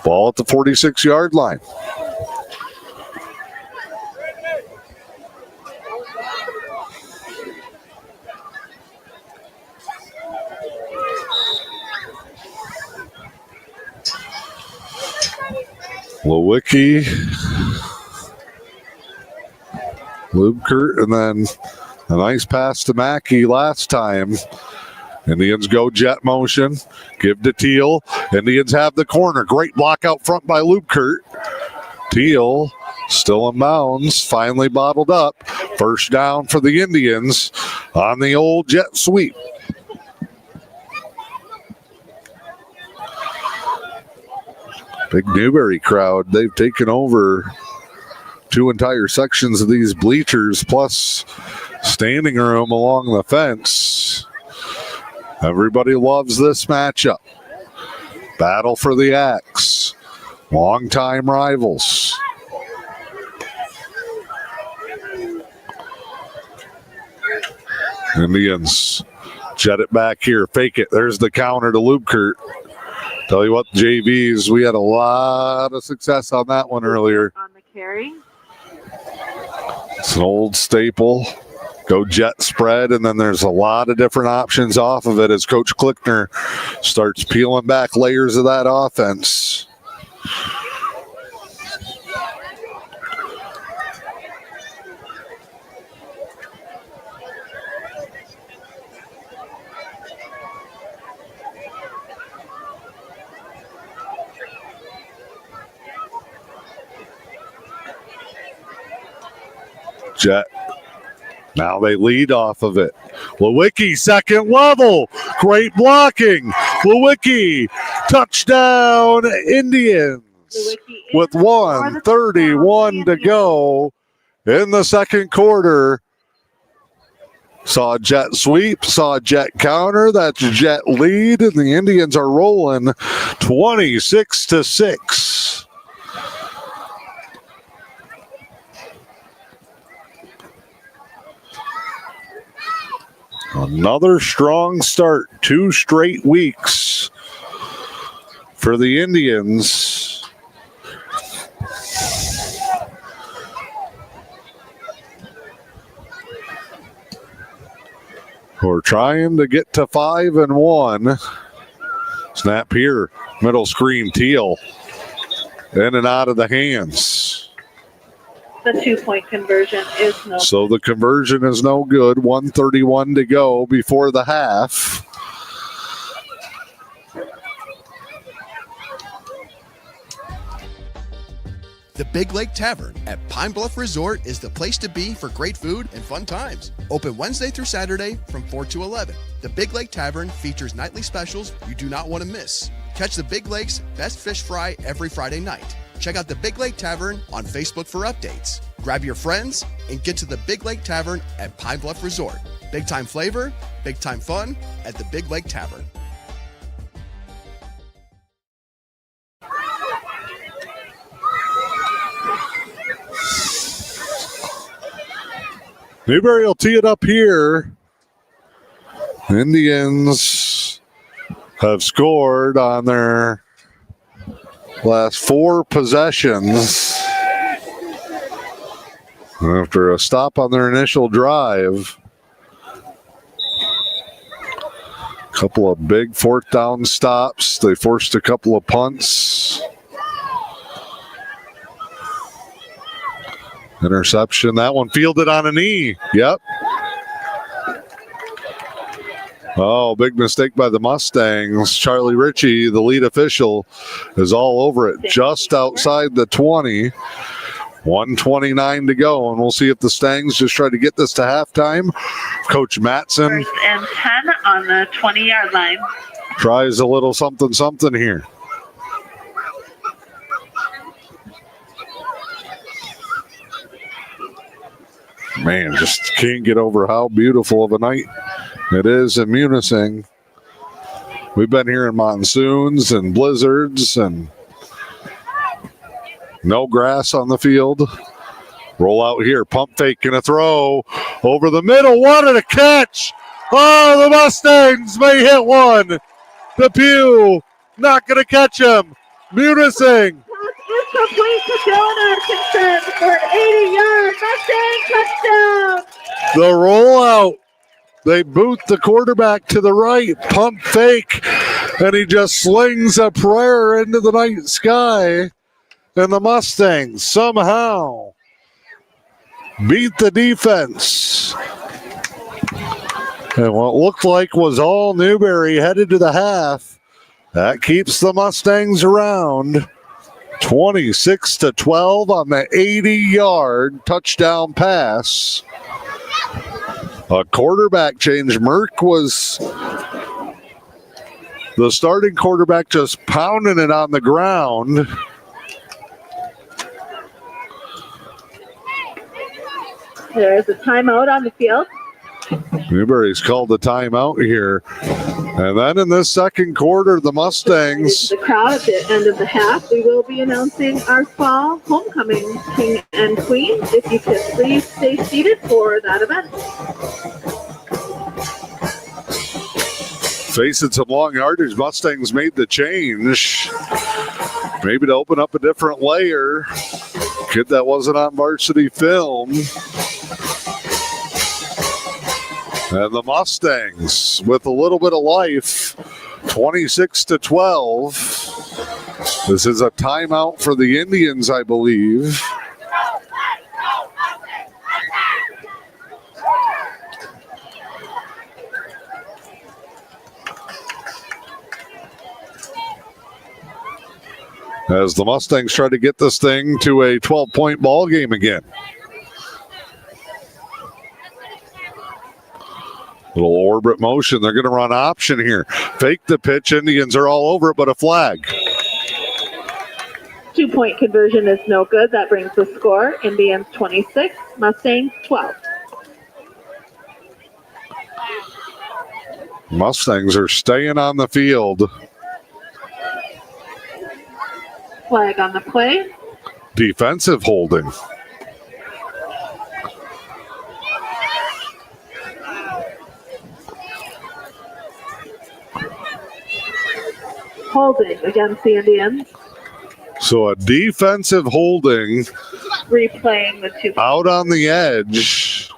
Ball at the 46-yard line. Lewicki, Lubkert, and then a nice pass to Mackey last time. Indians go jet motion. Give to Teal. Indians have the corner. Great block out front by Lubkert. Teal still in bounds. Finally bottled up. First down for the Indians on the old jet sweep. Big Newberry crowd. They've taken over 2 entire sections of these bleachers plus standing room along the fence. Everybody loves this matchup. Battle for the axe. Longtime rivals. Indians jet it back here. Fake it. There's the counter to Lubkert. Tell you what, JVs, we had a lot of success on that one earlier. On the carry. It's an old staple. Go jet spread, and then there's a lot of different options off of it as Coach Klickner starts peeling back layers of that offense. Jet. Now they lead off of it. Lewicki, second level. Great blocking. Lewicki, touchdown, Indians. With 1:31 to go in the second quarter. Saw a jet sweep, saw a jet counter. That's a jet lead, and the Indians are rolling 26-6. Another strong start, 2 straight weeks for the Indians. We're trying to get to 5-1. Snap here, middle screen, Teal. In and out of the hands. The 2-point conversion is no. So the conversion is no good. 1:31 to go before the half. The Big Lake Tavern at Pine Bluff Resort is the place to be for great food and fun times. Open Wednesday through Saturday from 4 to 11. The Big Lake Tavern features nightly specials you do not want to miss. Catch the Big Lake's best fish fry every Friday night. Check out the Big Lake Tavern on Facebook for updates. Grab your friends and get to the Big Lake Tavern at Pine Bluff Resort. Big time flavor, big time fun at the Big Lake Tavern. Newberry will tee it up here. Indians have scored on their last 4 possessions after a stop on their initial drive. A couple of big 4th down stops. They forced a couple of punts. Interception. That one fielded on a knee. Yep. Oh, big mistake by the Mustangs. Charlie Ritchie, the lead official, is all over it. Just outside the 20. 1:29 to go, and we'll see if the Stangs just try to get this to halftime. Coach Matson. 1st and 10 on the 20-yard line. Tries a little something here. Man, just can't get over how beautiful of a night it is in Munising. We've been here in monsoons and blizzards and no grass on the field. Roll out here, pump fake and a throw over the middle. What a catch! Oh, the Mustangs may hit one. Depew not going to catch him. Munising. It's complete to Dylan Atkinson for an 80-yard Mustang touchdown. The rollout. They boot the quarterback to the right, pump fake, and he just slings a prayer into the night sky. And the Mustangs somehow beat the defense. And what looked like was all Newberry headed to the half. That keeps the Mustangs around. 26-12 on the 80-yard touchdown pass. A quarterback change. Merck was the starting quarterback, just pounding it on the ground. There's a timeout on the field. Newberry's called the timeout here. And then in this second quarter, the Mustangs. The crowd at the end of the half. We will be announcing our fall homecoming king and queen. If you could please stay seated for that event. Facing some long yardage, Mustangs made the change. Maybe to open up a different layer. Kid that wasn't on varsity film. And the Mustangs with a little bit of life, 26-12. This is a timeout for the Indians, I believe. As the Mustangs try to get this thing to a 12-point ball game again. Little orbit motion. They're going to run option here. Fake the pitch. Indians are all over it, but a flag. 2-point conversion is no good. That brings the score. Indians 26, Mustangs 12. Mustangs are staying on the field. Flag on the play. Defensive holding. Holding against the Indians. So a defensive holding. Replaying the 2. Out on the edge.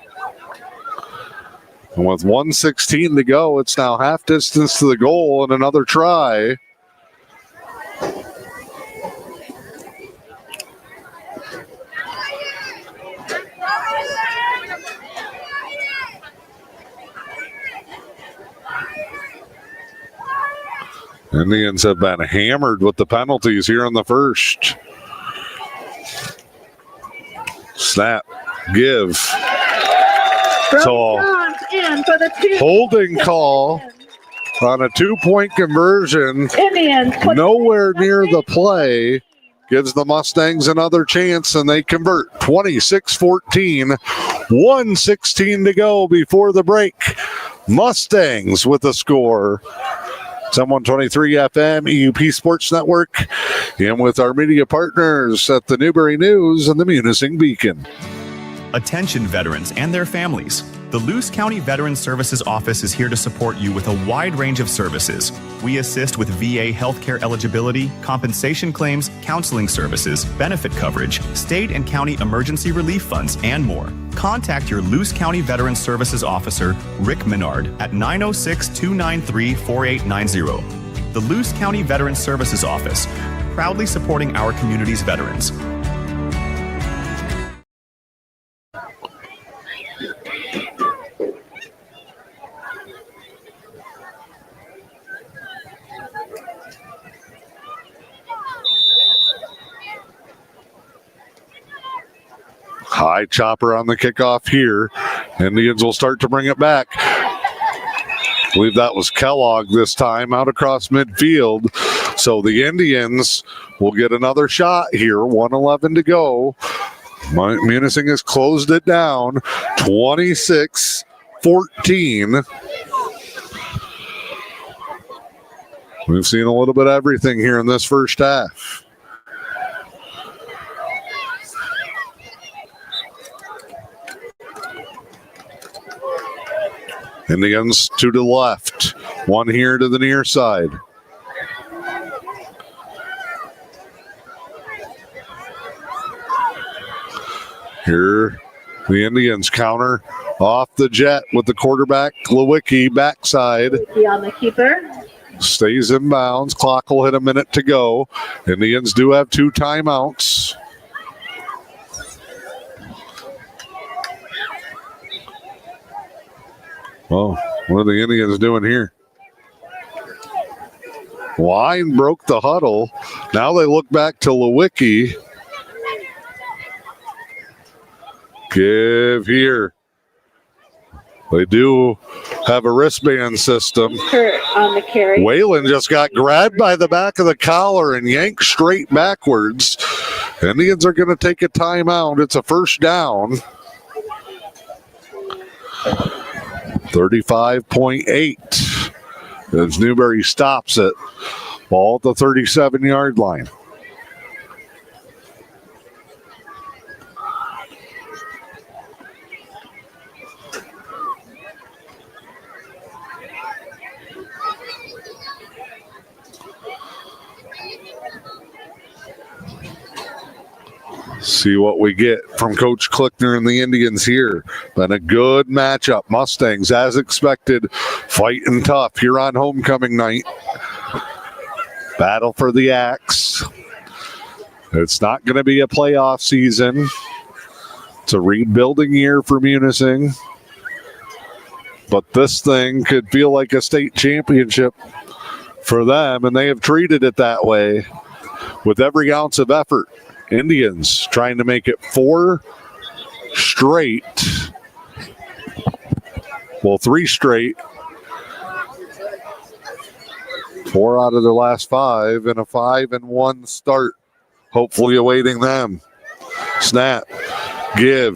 And with 1:16 to go, it's now half distance to the goal and another try. Indians have been hammered with the penalties here in the first. Snap, give. So in for the 2. Holding call on a 2-point conversion. Indians Nowhere near the play. gives the Mustangs another chance, and they convert 26-14. 1:16 to go before the break. Mustangs with the score. It's M123 FM, E.U.P Sports Network, and with our media partners at the Newberry News and the Munising Beacon. Attention veterans and their families. The Luce County Veterans Services Office is here to support you with a wide range of services. We assist with VA healthcare eligibility, compensation claims, counseling services, benefit coverage, state and county emergency relief funds, and more. Contact your Luce County Veterans Services Officer, Rick Menard, at 906-293-4890. The Luce County Veterans Services Office, proudly supporting our community's veterans. High chopper on the kickoff here. Indians will start to bring it back. I believe that was Kellogg this time out across midfield. So the Indians will get another shot here. 1:11 to go. Munising has closed it down. 26-14. We've seen a little bit of everything here in this first half. Indians to the left. One here to the near side. Here, the Indians counter off the jet with the quarterback, Lewicki, backside. On the keeper. Stays in bounds. Clock will hit a minute to go. Indians do have 2 timeouts. Oh, what are the Indians doing here? Line broke the huddle. Now they look back to Lewicki. Give here. They do have a wristband system. Kurt on the carry. Whalen just got grabbed by the back of the collar and yanked straight backwards. Indians are going to take a timeout. It's a first down. 35.8 as Newberry stops it. Ball at the 37-yard line. See what we get from Coach Klickner and the Indians here. Been a good matchup. Mustangs, as expected, fighting tough here on homecoming night. Battle for the axe. It's not going to be a playoff season. It's a rebuilding year for Munising. But this thing could feel like a state championship for them, and they have treated it that way with every ounce of effort. Indians trying to make it 4 straight. Well, 3 straight. 4 out of their last 5 and a 5-1 start. Hopefully awaiting them. Snap. Give.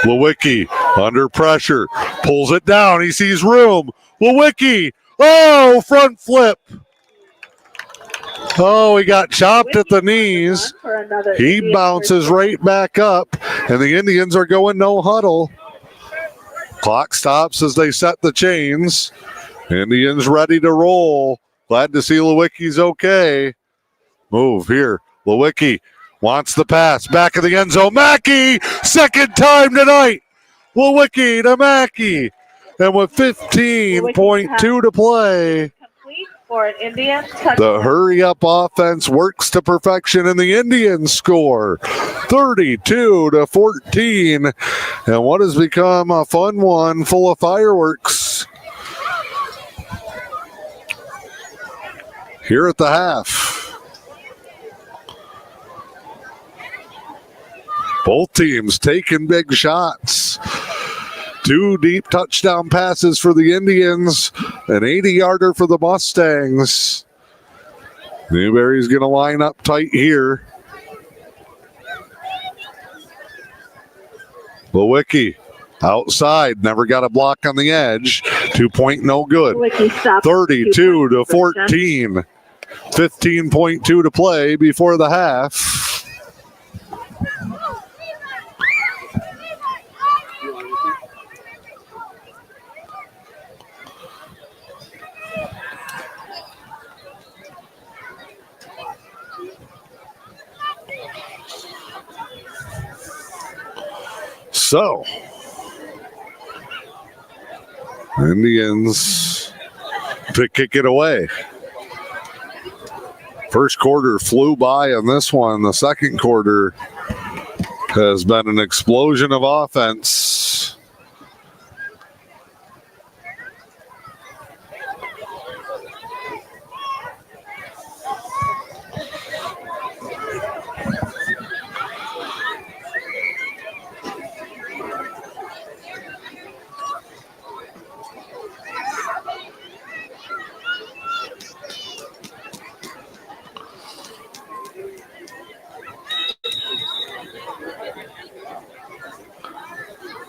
Lewicki under pressure. Pulls it down. He sees room. Lewicki. Oh, front flip. Oh, he got chopped at the knees. He bounces right back up, and the Indians are going no huddle. Clock stops as they set the chains. Indians ready to roll. Glad to see Lewicki's okay. Move here. Lewicki wants the pass. Back of the end zone. Mackey, second time tonight. Lewicki to Mackey. And with 15.2 to play. For an Indian the hurry-up offense works to perfection, and the Indians score 32-14. And what has become a fun one full of fireworks here at the half. Both teams taking big shots. 2 deep touchdown passes for the Indians, an 80-yarder for the Mustangs. Newberry's going to line up tight here. Lewicki outside, never got a block on the edge. 2-point no good. Wiki stopped. 32 to 14. 15.2 to play before the half. So, Indians to kick it away. First quarter flew by on this one. The second quarter has been an explosion of offense.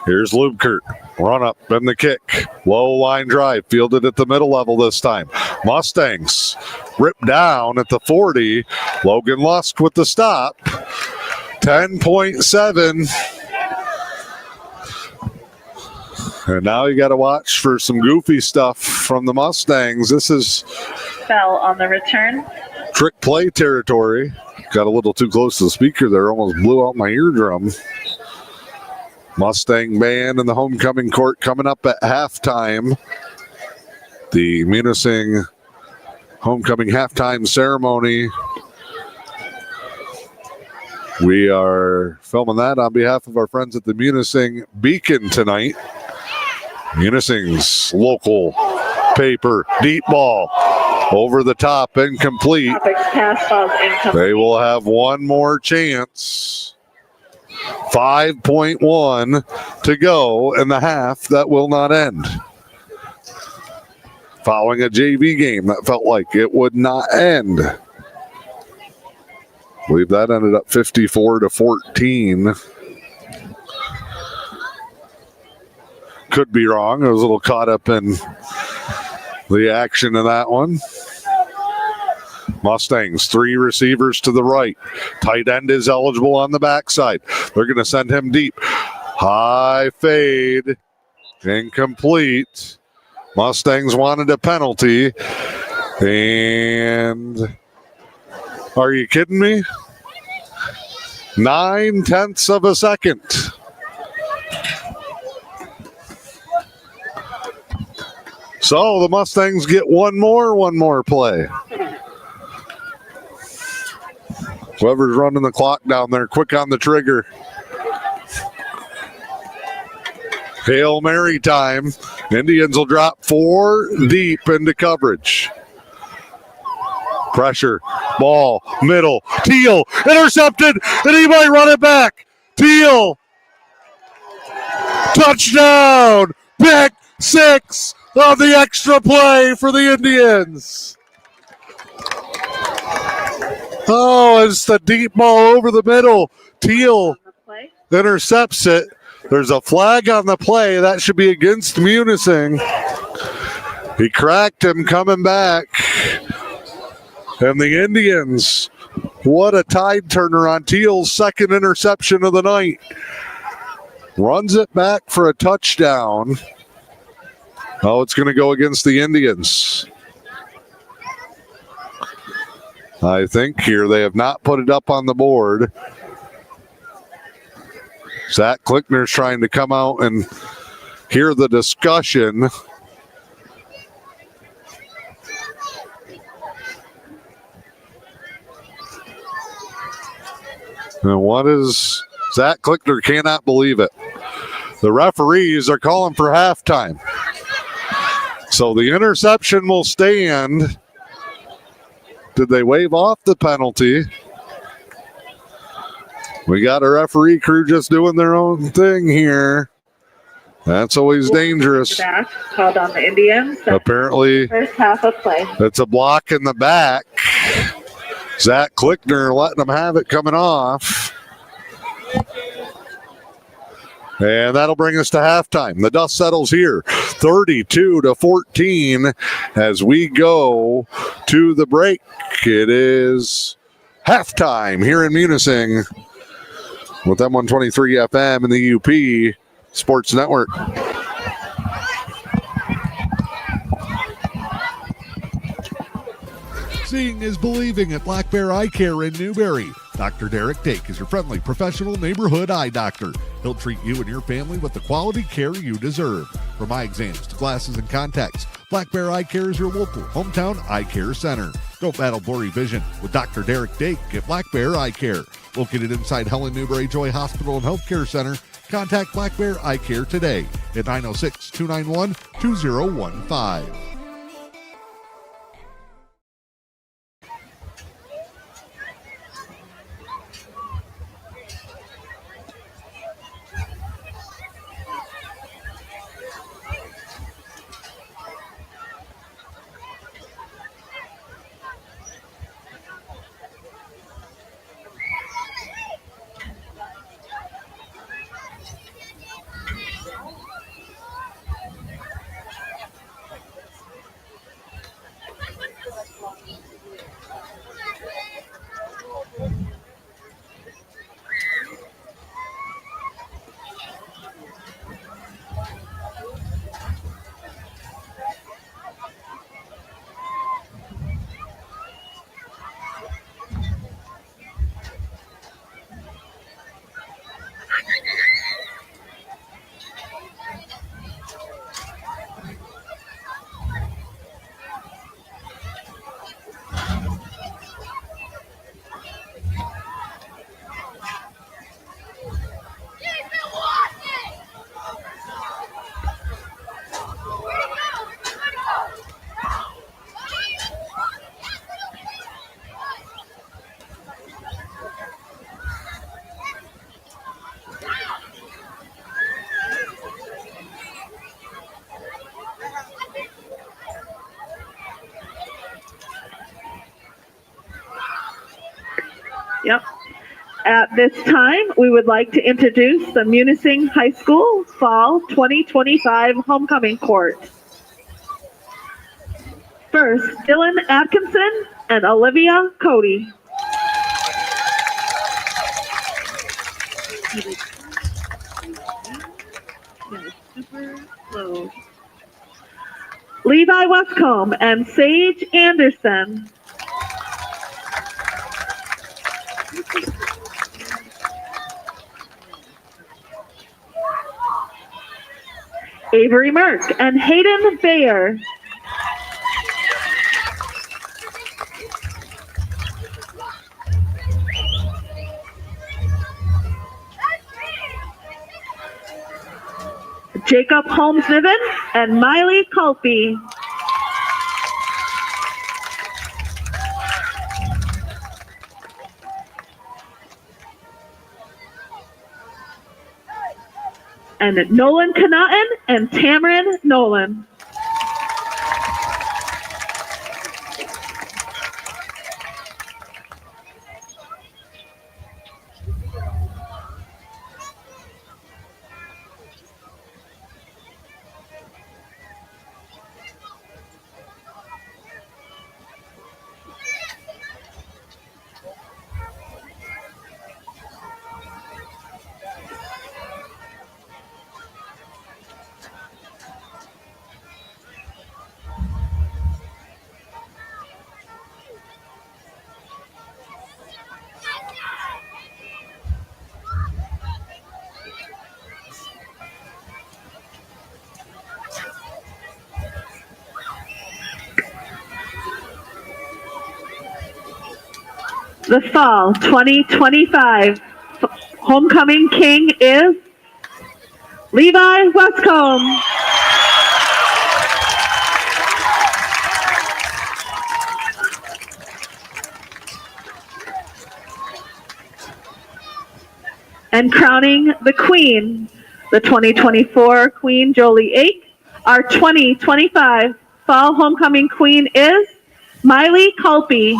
Here's Lubkert. Run up and the kick. Low line drive. Fielded at the middle level this time. Mustangs ripped down at the 40. Logan Lusk with the stop. 10.7. And now you got to watch for some goofy stuff from the Mustangs. This is Fell on the return. trick play territory. Got a little too close to the speaker there. Almost blew out my eardrum. Mustang band in the homecoming court coming up at halftime. The Munising homecoming halftime ceremony. We are filming that on behalf of our friends at the Munising Beacon tonight. Munising's local paper, deep ball, over the top, incomplete. Topics pass balls incomplete. They will have one more chance. 5.1 to go in the half that will not end. Following a JV game that felt like it would not end. I believe that ended up 54 to 14. Could be wrong. I was a little caught up in the action of that one. Mustangs, 3 receivers to the right. Tight end is eligible on the backside. They're going to send him deep. High fade. Incomplete. Mustangs wanted a penalty. And are you kidding me? 9/10 of a second. So the Mustangs get one more play. Whoever's running the clock down there, quick on the trigger. Hail Mary time. Indians will drop 4 deep into coverage. Pressure, ball, middle. Teal, intercepted, and he might run it back. Teal, touchdown, pick 6 of the extra play for the Indians. Oh, it's the deep ball over the middle. Teal intercepts it. There's a flag on the play. That should be against Munising. He cracked him coming back. And the Indians, what a tide turner on Teal's second interception of the night. Runs it back for a touchdown. Oh, it's going to go against the Indians. I think here they have not put it up on the board. Zach Klickner's trying to come out and hear the discussion. And what is Zach Klickner cannot believe it. The referees are calling for halftime. So the interception will stand. Did they waive off the penalty? We got a referee crew just doing their own thing here. That's always dangerous. Back, called on the Indians. Apparently, First half of play. it's a block in the back. Zach Klickner letting them have it coming off. And that'll bring us to halftime. The dust settles here, 32-14 as we go to the break. It is halftime here in Munising with M123 FM and the E.U.P Sports Network. Seeing is believing at Black Bear Eye Care in Newberry. Dr. Derek Dake is your friendly professional neighborhood eye doctor. He'll treat you and your family with the quality care you deserve. From eye exams to glasses and contacts, Black Bear Eye Care is your local hometown eye care center. Don't battle blurry vision with Dr. Derek Dake at Black Bear Eye Care. Located inside Helen Newberry Joy Hospital and Healthcare Center, contact Black Bear Eye Care today at 906-291-2015. Yep. At this time, we would like to introduce the Munising High School Fall 2025 Homecoming Court. First, Dylan Atkinson and Olivia Cody. Levi Westcomb and Sage Anderson. Avery Merck and Hayden Bayer. Jacob Holmes-Niven and Miley Culpy. And Nolan Connaughton and Tamarin Nolan. The Fall 2025 Homecoming King is Levi Westcomb. And crowning the Queen, the 2024 Queen Jolie Ake. Our 2025 Fall Homecoming Queen is Miley Culpy.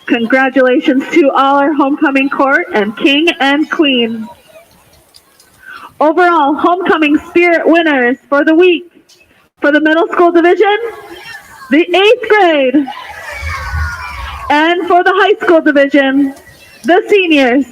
Congratulations to all our homecoming court and king and queen. Overall homecoming spirit winners for the week. For the middle school division, the 8th grade. And for the high school division, the seniors.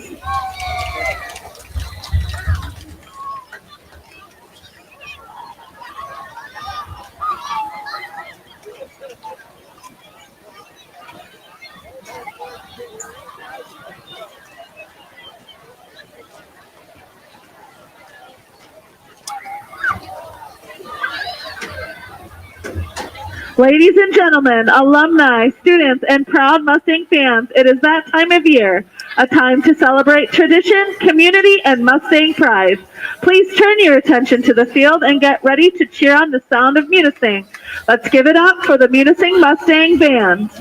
Ladies and gentlemen, alumni, students, and proud Mustang fans, it is that time of year, a time to celebrate tradition, community, and Mustang pride. Please turn your attention to the field and get ready to cheer on the sound of Munising. Let's give it up for the Munising Mustang Band.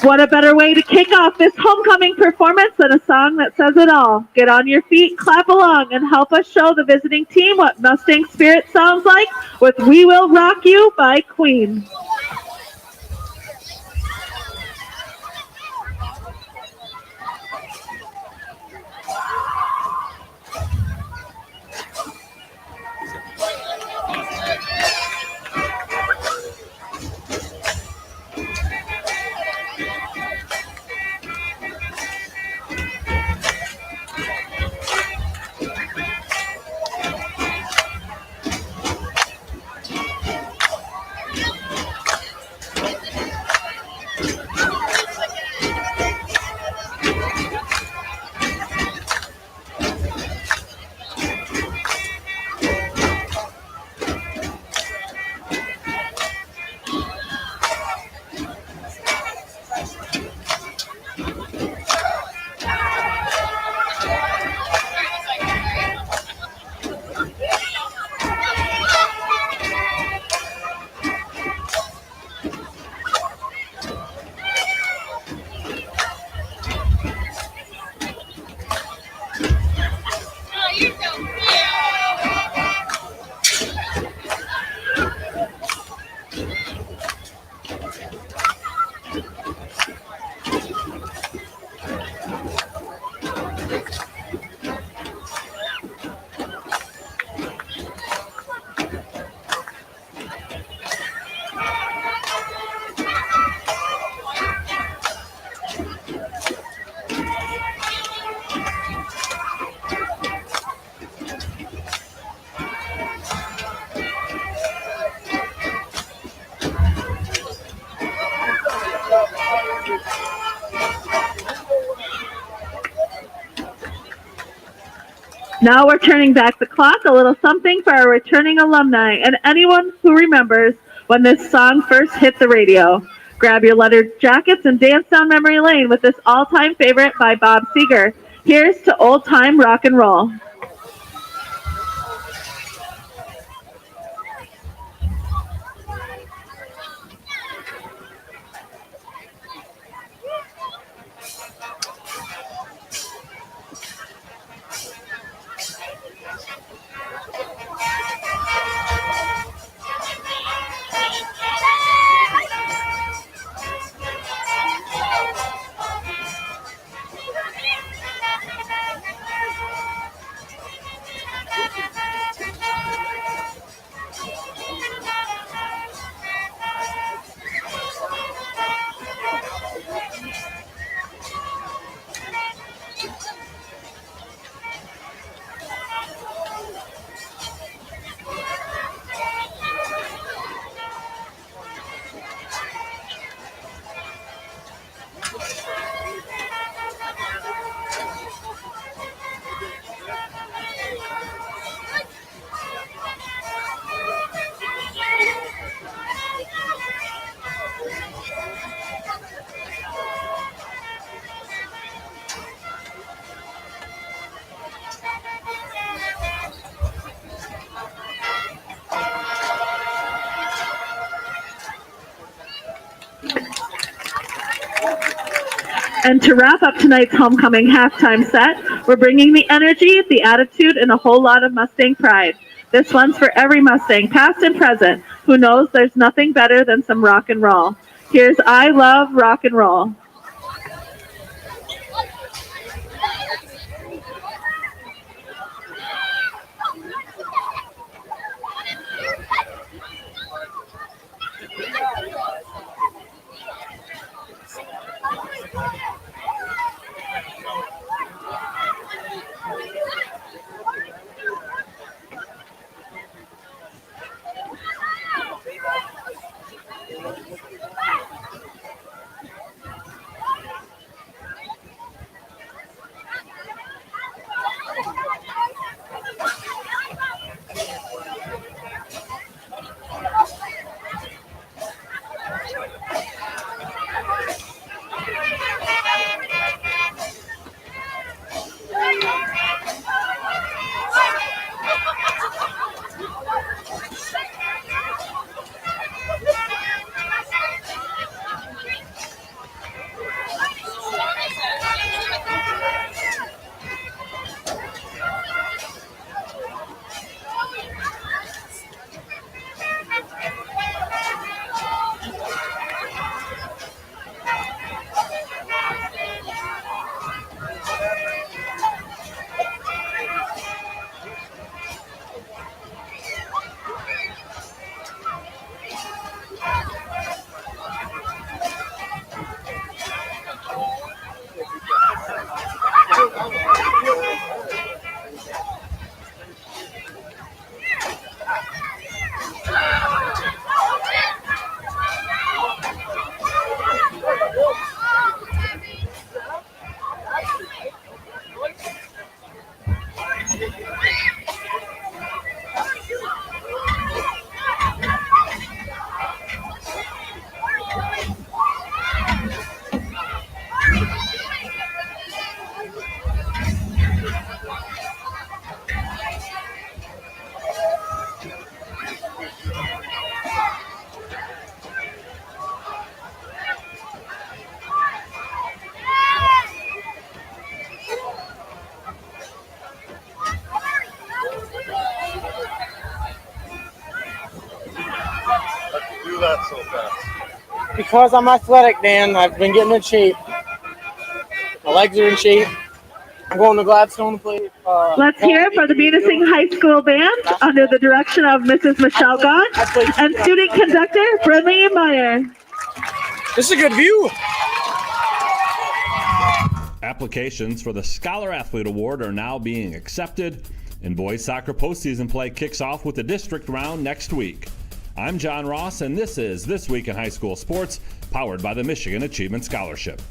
What a better way to kick off this homecoming performance than a song that says it all. Get on your feet, clap along, and help us show the visiting team what Mustang spirit sounds like with We Will Rock You by Queen. Now we're turning back the clock, a little something for our returning alumni and anyone who remembers when this song first hit the radio. Grab your lettered jackets and dance down memory lane with this all-time favorite by Bob Seger. Here's to old-time rock and roll. And to wrap up tonight's homecoming halftime set, we're bringing the energy, the attitude, and a whole lot of Mustang pride. This one's for every Mustang, past and present, who knows there's nothing better than some rock and roll. Here's I Love Rock and Roll. Because I'm athletic, Dan. I've been getting in shape. My legs are in shape. I'm going to Gladstone to play. Let's hear it for the Munising High School Band under the direction of Mrs. Michelle Gott and student conductor Bradley Meyer. This is a good view. Applications for the Scholar Athlete Award are now being accepted, and boys soccer postseason play kicks off with the district round next week. I'm John Ross, and this is This Week in High School Sports, powered by the Michigan Achievement Scholarship.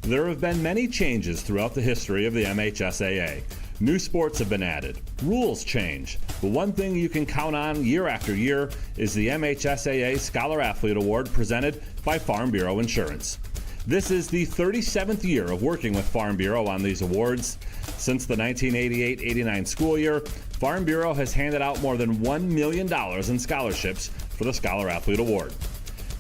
There have been many changes throughout the history of the MHSAA. New sports have been added, rules change, but one thing you can count on year after year is the MHSAA Scholar Athlete Award presented by Farm Bureau Insurance. This is the 37th year of working with Farm Bureau on these awards. Since the 1988-89 school year, Farm Bureau has handed out more than $1 million in scholarships for the Scholar Athlete Award.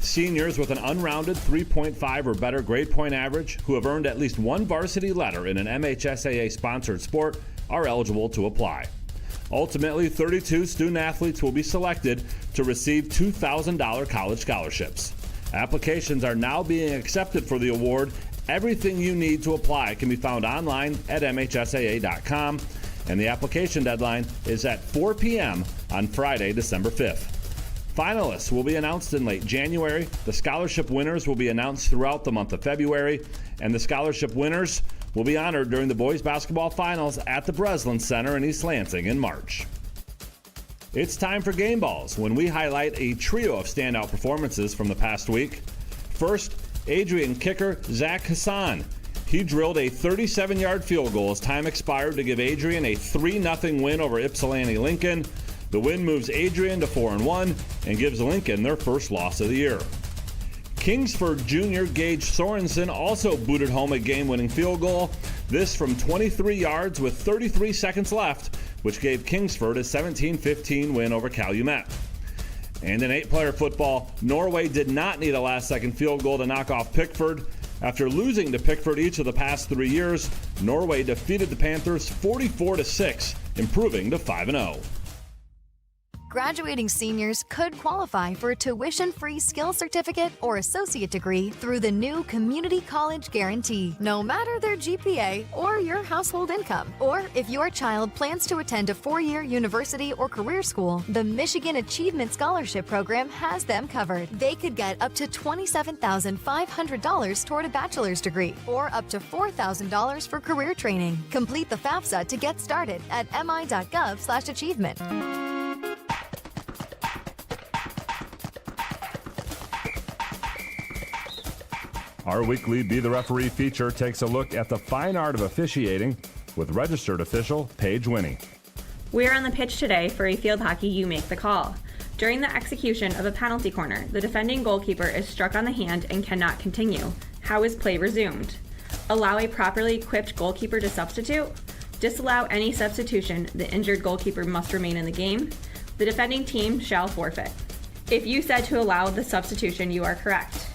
Seniors with an unrounded 3.5 or better grade point average who have earned at least one varsity letter in an MHSAA-sponsored sport are eligible to apply. Ultimately, 32 student athletes will be selected to receive $2,000 college scholarships. Applications are now being accepted for the award. Everything you need to apply can be found online at MHSAA.com, and the application deadline is at 4 p.m. on Friday, December 5th. Finalists will be announced in late January. The scholarship winners will be announced throughout the month of February, and the scholarship winners will be honored during the boys basketball finals at the Breslin Center in East Lansing in March. It's time for Game Balls, when we highlight a trio of standout performances from the past week. First, Adrian kicker Zach Hassan. He drilled a 37-yard field goal as time expired to give Adrian a 3-0 win over Ypsilanti Lincoln. The win moves Adrian to 4-1 and gives Lincoln their first loss of the year. Kingsford junior Gage Sorensen also booted home a game-winning field goal, this from 23 yards with 33 seconds left, which gave Kingsford a 17-15 win over Calumet. And in 8-player football, Norway did not need a last-second field goal to knock off Pickford. After losing to Pickford each of the past 3 years, Norway defeated the Panthers 44-6, improving to 5-0. Graduating seniors could qualify for a tuition-free skill certificate or associate degree through the new Community College Guarantee, no matter their GPA or your household income. Or if your child plans to attend a 4-year university or career school, the Michigan Achievement Scholarship Program has them covered. They could get up to $27,500 toward a bachelor's degree or up to $4,000 for career training. Complete the FAFSA to get started at mi.gov/achievement. Our weekly Be the Referee feature takes a look at the fine art of officiating with registered official Paige Winnie. We're on the pitch today for a field hockey You Make the Call. During the execution of a penalty corner, the defending goalkeeper is struck on the hand and cannot continue. How is play resumed? Allow a properly equipped goalkeeper to substitute? Disallow any substitution, the injured goalkeeper must remain in the game. The defending team shall forfeit. If you said to allow the substitution, you are correct.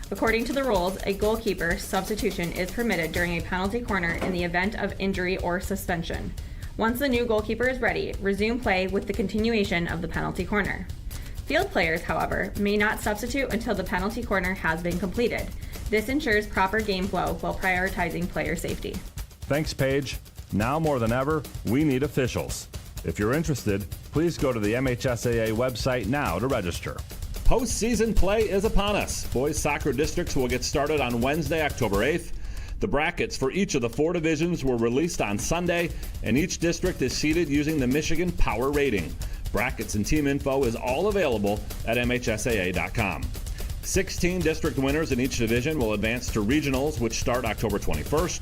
According to the rules, a goalkeeper substitution is permitted during a penalty corner in the event of injury or suspension. Once the new goalkeeper is ready, resume play with the continuation of the penalty corner. Field players, however, may not substitute until the penalty corner has been completed. This ensures proper game flow while prioritizing player safety. Thanks, Paige. Now more than ever, we need officials. If you're interested, please go to the MHSAA website now to register. Postseason play is upon us. Boys soccer districts will get started on Wednesday, October 8th. The brackets for each of the 4 divisions were released on Sunday, and each district is seeded using the Michigan Power Rating. Brackets and team info is all available at MHSAA.com. 16 district winners in each division will advance to regionals, which start October 21st.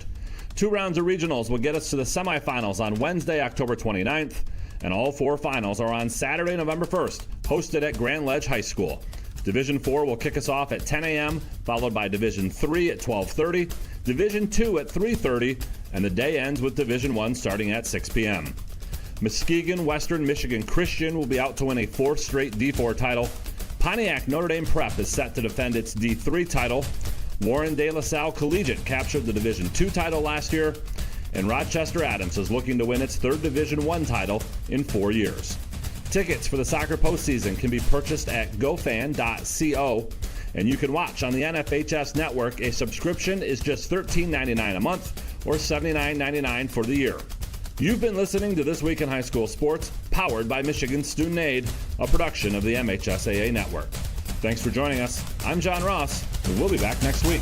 2 rounds of regionals will get us to the semifinals on Wednesday, October 29th. And all 4 finals are on Saturday, November 1st, hosted at Grand Ledge High School. Division 4 will kick us off at 10 a.m., followed by Division 3 at 12:30, Division 2 at 3:30, and the day ends with Division 1 starting at 6 p.m. Muskegon Western Michigan Christian will be out to win a 4th straight D4 title. Pontiac Notre Dame Prep is set to defend its D3 title. Warren De La Salle Collegiate captured the Division 2 title last year. And Rochester Adams is looking to win its 3rd Division 1 title in 4 years. Tickets for the soccer postseason can be purchased at gofan.co, and you can watch on the NFHS network. A subscription is just $13.99 a month or $79.99 for the year. You've been listening to This Week in High School Sports, powered by Michigan Student Aid, a production of the MHSAA Network. Thanks for joining us. I'm John Ross, and we'll be back next week.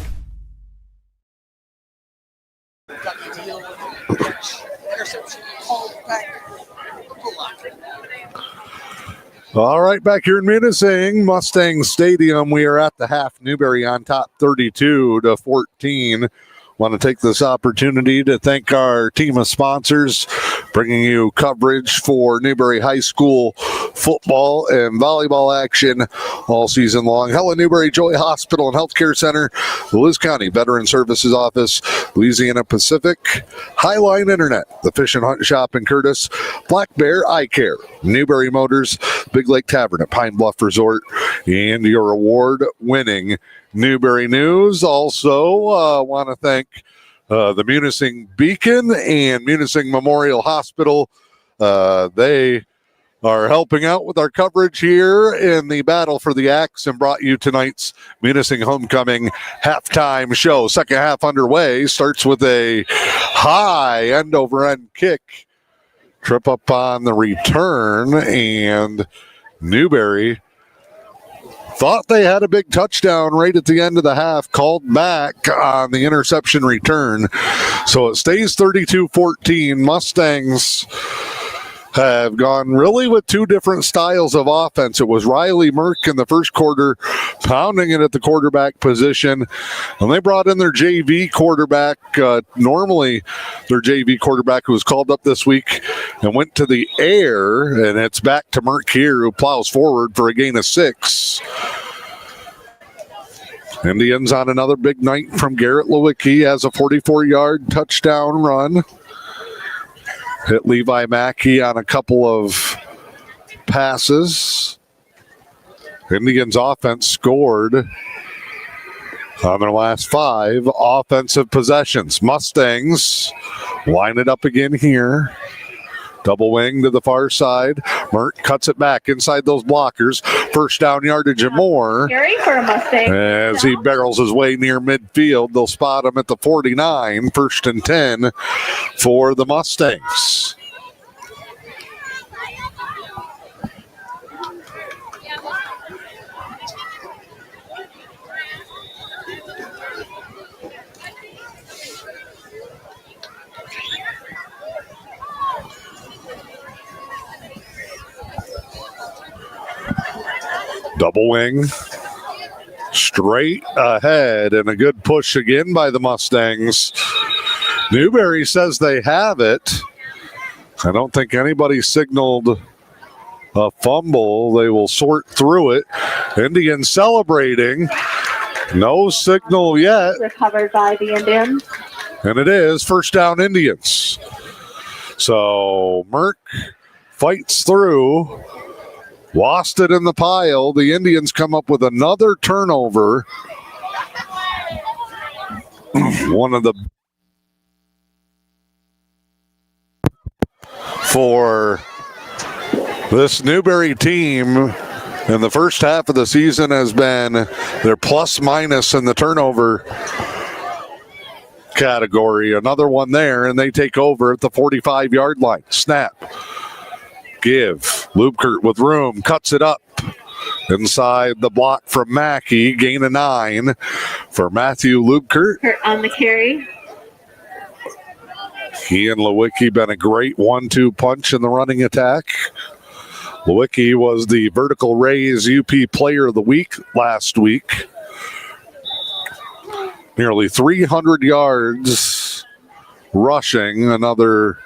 All right, back here in Munising, Mustang Stadium, we are at the half. Newberry on top 32-14. Want to take this opportunity to thank our team of sponsors, bringing you coverage for Newberry High School football and volleyball action all season long. Helen Newberry Joy Hospital and Healthcare Center, the Lewis County Veteran Services Office, Louisiana Pacific, Highline Internet, the Fish and Hunt Shop in Curtis, Black Bear Eye Care, Newberry Motors, Big Lake Tavern at Pine Bluff Resort, and your award-winning Newberry News. Also, want to thank the Munising Beacon and Munising Memorial Hospital. They are helping out with our coverage here in the Battle for the Axe and brought you tonight's Munising Homecoming halftime show. Second half underway. Starts with a high end-over-end kick. Trip up on the return, and Newberry thought they had a big touchdown right at the end of the half, called back on the interception return. So it stays 32-14. Mustangs have gone really with 2 different styles of offense. It was Riley Merck in the first quarter, pounding it at the quarterback position. And they brought in their JV quarterback. Normally, their JV quarterback who was called up this week and went to the air. And it's back to Merck here, who plows forward for a gain of 6. Indians on another big night from Garrett Lewicki, has a 44-yard touchdown run. Hit Levi Mackey on a couple of passes. Indians offense scored on their last 5 offensive possessions. Mustangs line it up again here. Double wing to the far side. Mert cuts it back inside those blockers. First down yardage and more. Carry for a Mustang. As he barrels his way near midfield, they'll spot him at the 49. First and 10 for the Mustangs. Double wing. Straight ahead and a good push again by the Mustangs. Newberry says they have it. I don't think anybody signaled a fumble. They will sort through it. Indians celebrating. No signal yet. Recovered by the Indians. And it is first down Indians. So Merck fights through. Lost it in the pile. The Indians come up with another turnover. One of the for this Newberry team in the first half of the season has been their plus minus in the turnover category. Another one there, and they take over at the 45-yard line. Snap. Give. Lubkert with room. Cuts it up. Inside the block from Mackey. Gain of 9 for Matthew Lubkert. On the carry. He and Lewicki been a great 1-2 punch in the running attack. Lewicki was the vertical raise E.U.P player of the week last week. Nearly 300 yards rushing. Another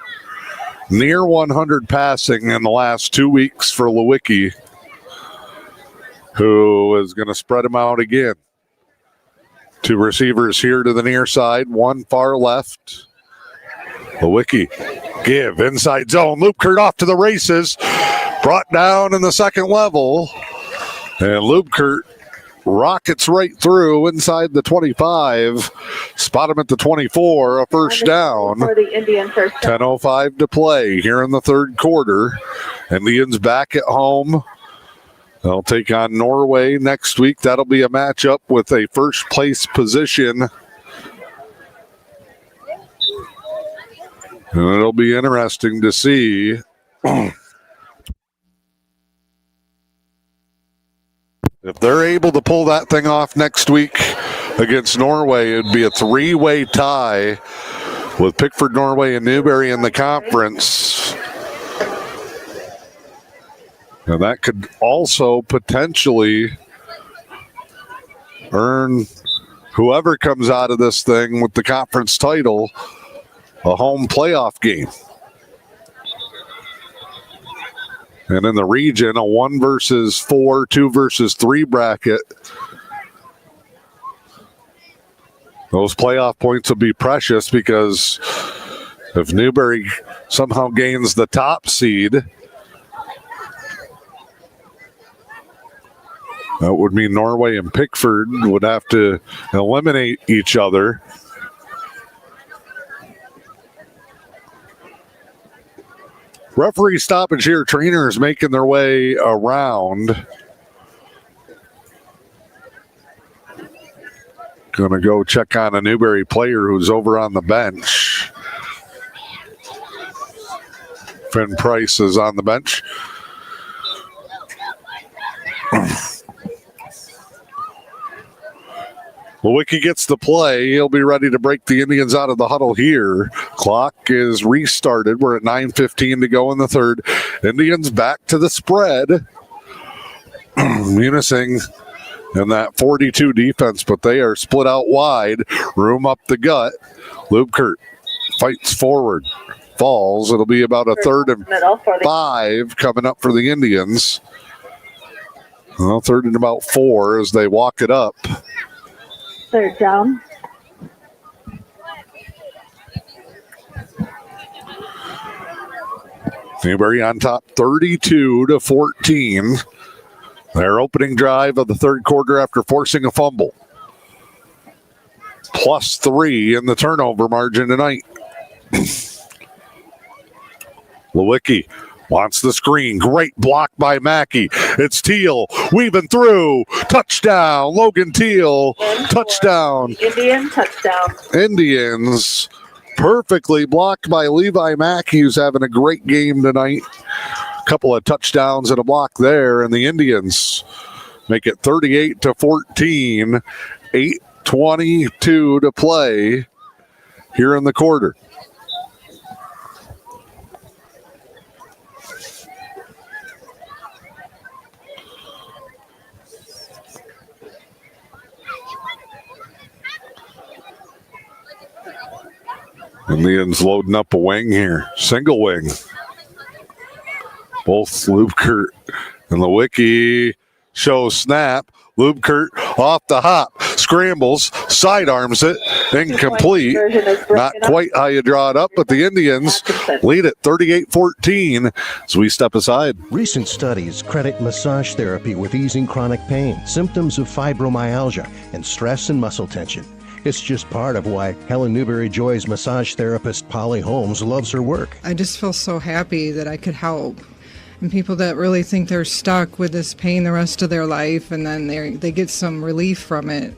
near 100 passing in the last 2 weeks for Lewicki, who is going to spread them out again. Two receivers here to the near side, one far left. Lewicki, give, inside zone. Lubkert off to the races. Brought down in the second level. And Lubkert rockets right through inside the 25. Spot him at the 24, a first down. For the Indian first down. 10:05 to play here in the third quarter. Indians back at home. They'll take on Norway next week. That'll be a matchup with a first place position. And it'll be interesting to see if they're able to pull that thing off next week against Norway. It'd be a 3-way tie with Pickford, Norway, and Newberry in the conference. And that could also potentially earn whoever comes out of this thing with the conference title a home playoff game. And in the region, a 1 versus 4, 2 versus 3 bracket. Those playoff points will be precious because if Newberry somehow gains the top seed, that would mean Norway and Pickford would have to eliminate each other. Referee stoppage here. Trainers making their way around. Going to go check on a Newberry player who's over on the bench. Finn Price is on the bench. Lewicki gets the play. He'll be ready to break the Indians out of the huddle here. Clock is restarted. We're at 9:15 to go in the third. Indians back to the spread. Munising in that 42 defense, but they are split out wide. Room up the gut. Lubkert fights forward. Falls. It'll be about a 3rd and 5 coming up for the Indians. Well, 3rd and about 4 as they walk it up. 3rd down. Newberry on top 32-14. Their opening drive of the third quarter after forcing a fumble. +3 in the turnover margin tonight. Lewicki wants the screen. Great block by Mackey. It's Teal weaving through. Touchdown, Logan Teal. Touchdown. Indian touchdown. Indians perfectly blocked by Levi Mackey, who's having a great game tonight. Couple of touchdowns and a block there, and the Indians make it 38-14. 8:22 to play here in the quarter. Indians loading up a wing here. Single wing. Both Lubkert and Lewicki show snap. Lubkert off the hop. Scrambles. Sidearms it. Incomplete. Not quite how you draw it up, but the Indians lead it 38-14 as we step aside. Recent studies credit massage therapy with easing chronic pain, symptoms of fibromyalgia, and stress and muscle tension. It's just part of why Helen Newberry Joy's massage therapist Polly Holmes loves her work. I just feel so happy that I could help. And people that really think they're stuck with this pain the rest of their life and then they get some relief from it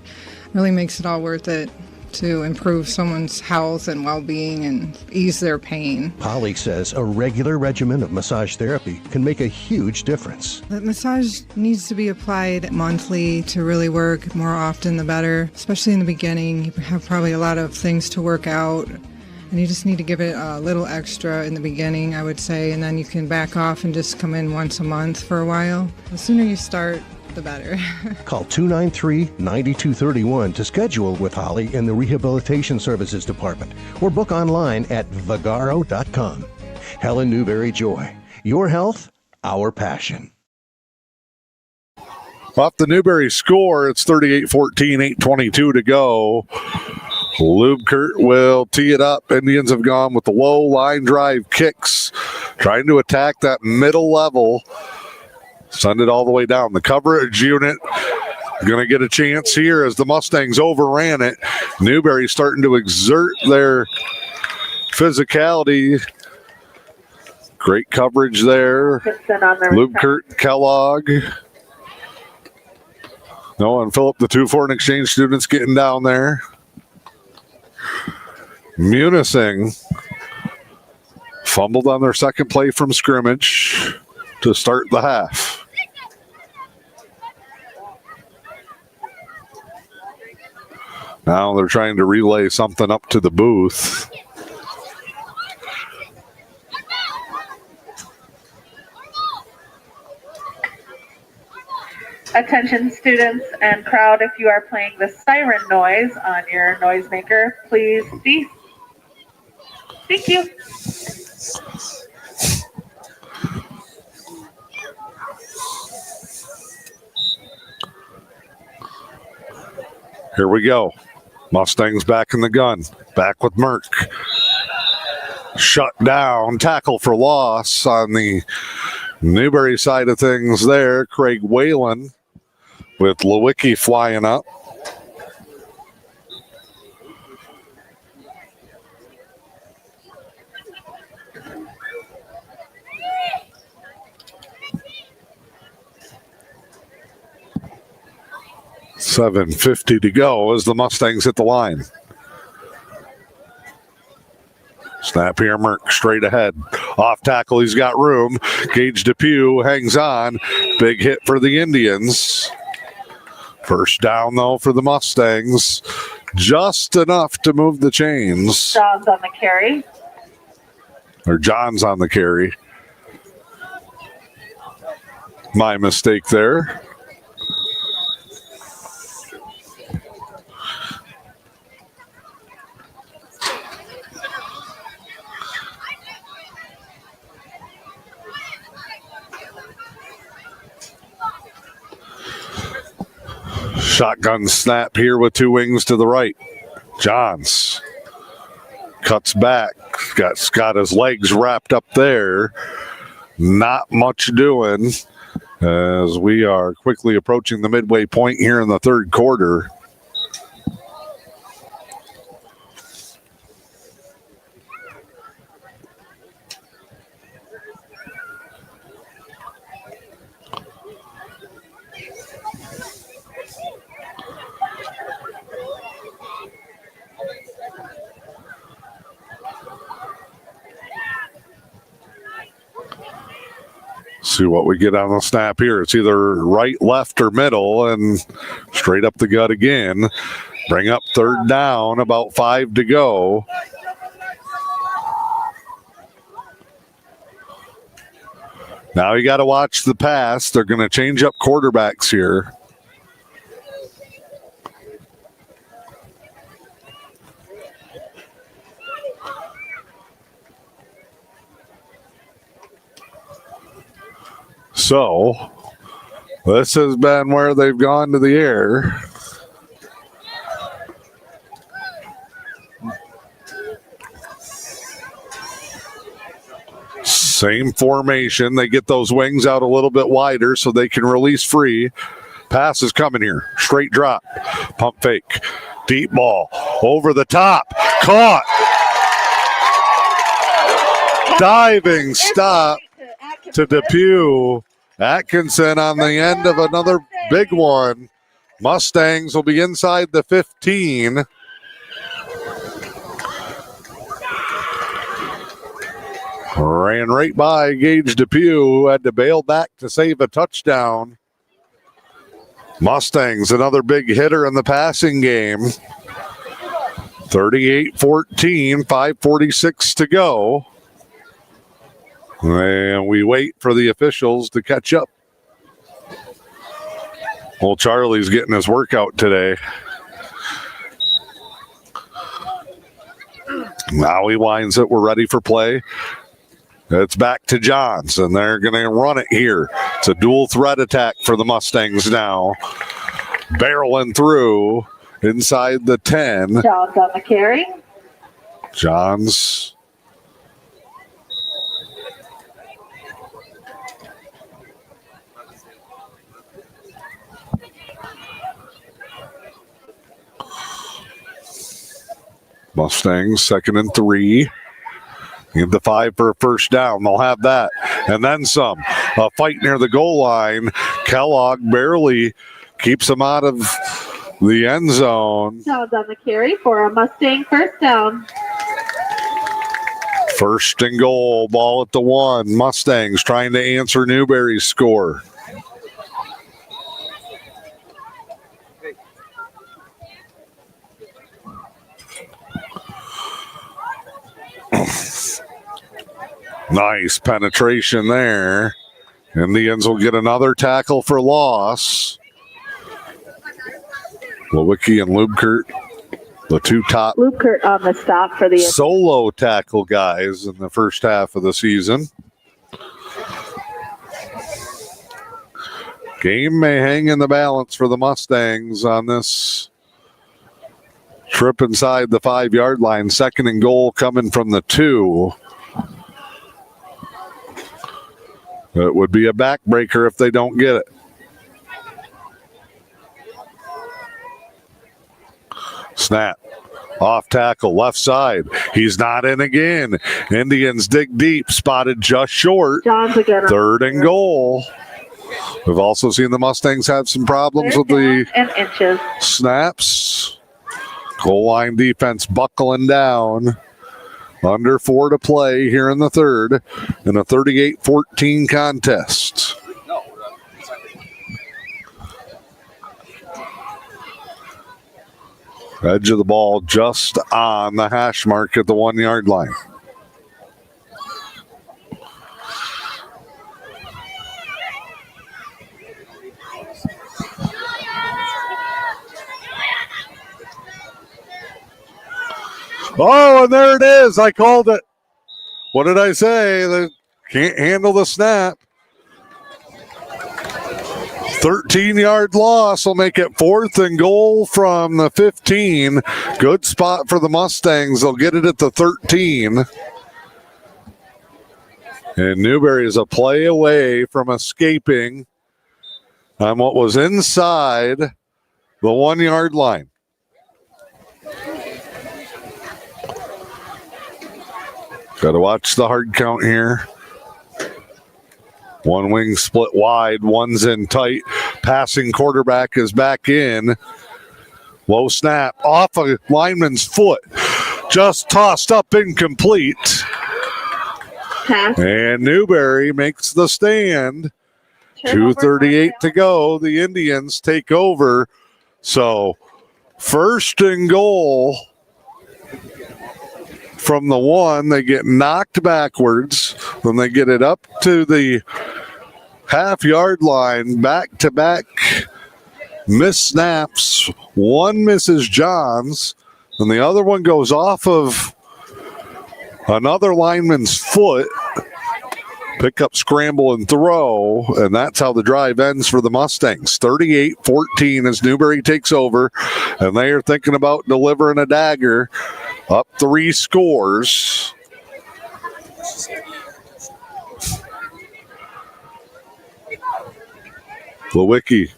really makes it all worth it to improve someone's health and well-being and ease their pain. Polly says a regular regimen of massage therapy can make a huge difference. The massage needs to be applied monthly to really work. More often the better, especially in the beginning. You have probably a lot of things to work out. And you just need to give it a little extra in the beginning, I would say, and then you can back off and just come in once a month for a while. The sooner you start, the better. Call 293-9231 to schedule with Holly in the Rehabilitation Services Department or book online at vagaro.com. Helen Newberry Joy. Your health, our passion. Off the Newberry score, it's 38-14, 8:22 to go. Lubkert will tee it up. Indians have gone with the low line drive kicks, trying to attack that middle level. Send it all the way down. The coverage unit going to get a chance here as the Mustangs overran it. Newberry starting to exert their physicality. Great coverage there. Lubkert, Kellogg. Noah and Phillip, the two foreign exchange students, getting down there. Munising fumbled on their second play from scrimmage to start the half. Now they're trying to relay something up to the booth. Attention students and crowd, if you are playing the siren noise on your noisemaker, please cease. Thank you. Here we go. Mustangs back in the gun. Back with Merck. Shut down. Tackle for loss on the Newberry side of things there. Craig Whalen with Lewicki flying up. $7:50 to go as the Mustangs hit the line. Snap here, Merck straight ahead. Off tackle, he's got room. Gage Depew hangs on. Big hit for the Indians. First down, though, for the Mustangs. Just enough to move the chains. John's on the carry. Or John's on the carry. My mistake there. Shotgun snap here with two wings to the right. Johns cuts back. Got his legs wrapped up there. Not much doing as we are quickly approaching the midway point here in the third quarter. See what we get on the snap here. It's either right, left, or middle, and straight up the gut again. Bring up third down, about 5 to go. Now you got to watch the pass. They're going to change up quarterbacks here. So, this has been where they've gone to the air. Same formation. They get those wings out a little bit wider so they can release free. Pass is coming here. Straight drop. Pump fake. Deep ball. Over the top. Caught. Diving stop to Depew. Atkinson on the end of another big one. Mustangs will be inside the 15. Ran right by Gage Depew, who had to bail back to save a touchdown. Mustangs, another big hitter in the passing game. 38-14, 5:46 to go. And we wait for the officials to catch up. Well, Charlie's getting his workout today. Now he winds it. We're ready for play. It's back to Johns, and they're going to run it here. It's a dual threat attack for the Mustangs now. Barreling through inside the 10. Johns on the carry. Johns. Mustangs, 2nd and 3. Get the 5 for a first down. They'll have that. And then some. A fight near the goal line. Kellogg barely keeps him out of the end zone. Johns on the carry for a Mustang first down. 1st and goal. Ball at the 1. Mustangs trying to answer Newberry's score. Nice penetration there. Indians will get another tackle for loss. Lewicki and Lubkert, the two top Lubkert on the stop for the solo tackle guys in the first half of the season. Game may hang in the balance for the Mustangs on this trip inside the 5-yard line. 2nd and goal coming from the 2. It would be a backbreaker if they don't get it. Snap. Off tackle, left side. He's not in again. Indians dig deep, spotted just short. Johns again. 3rd and goal. We've also seen the Mustangs have some problems with the inches. Snaps. Goal line defense buckling down. Under 4 to play here in the 3rd in a 38-14 contest. Edge of the ball just on the hash mark at the 1-yard line. Oh, and there it is. I called it. What did I say? They can't handle the snap. 13-yard loss will make it 4th and goal from the 15. Good spot for the Mustangs. They'll get it at the 13. And Newberry is a play away from escaping on what was inside the 1-yard line. Got to watch the hard count here. One wing split wide, one's in tight. Passing quarterback is back in. Low snap off a lineman's foot. Just tossed up incomplete. Pass. And Newberry makes the stand. 2:38 to go. The Indians take over. So, first and goal from the 1. They get knocked backwards. Then they get it up to the half-yard line. Back-to-back missed snaps. One misses Johns, and the other one goes off of another lineman's foot. Pick up, scramble, and throw, and that's how the drive ends for the Mustangs. 38-14 as Newberry takes over, and they are thinking about delivering a dagger. Up 3 scores. Lewicki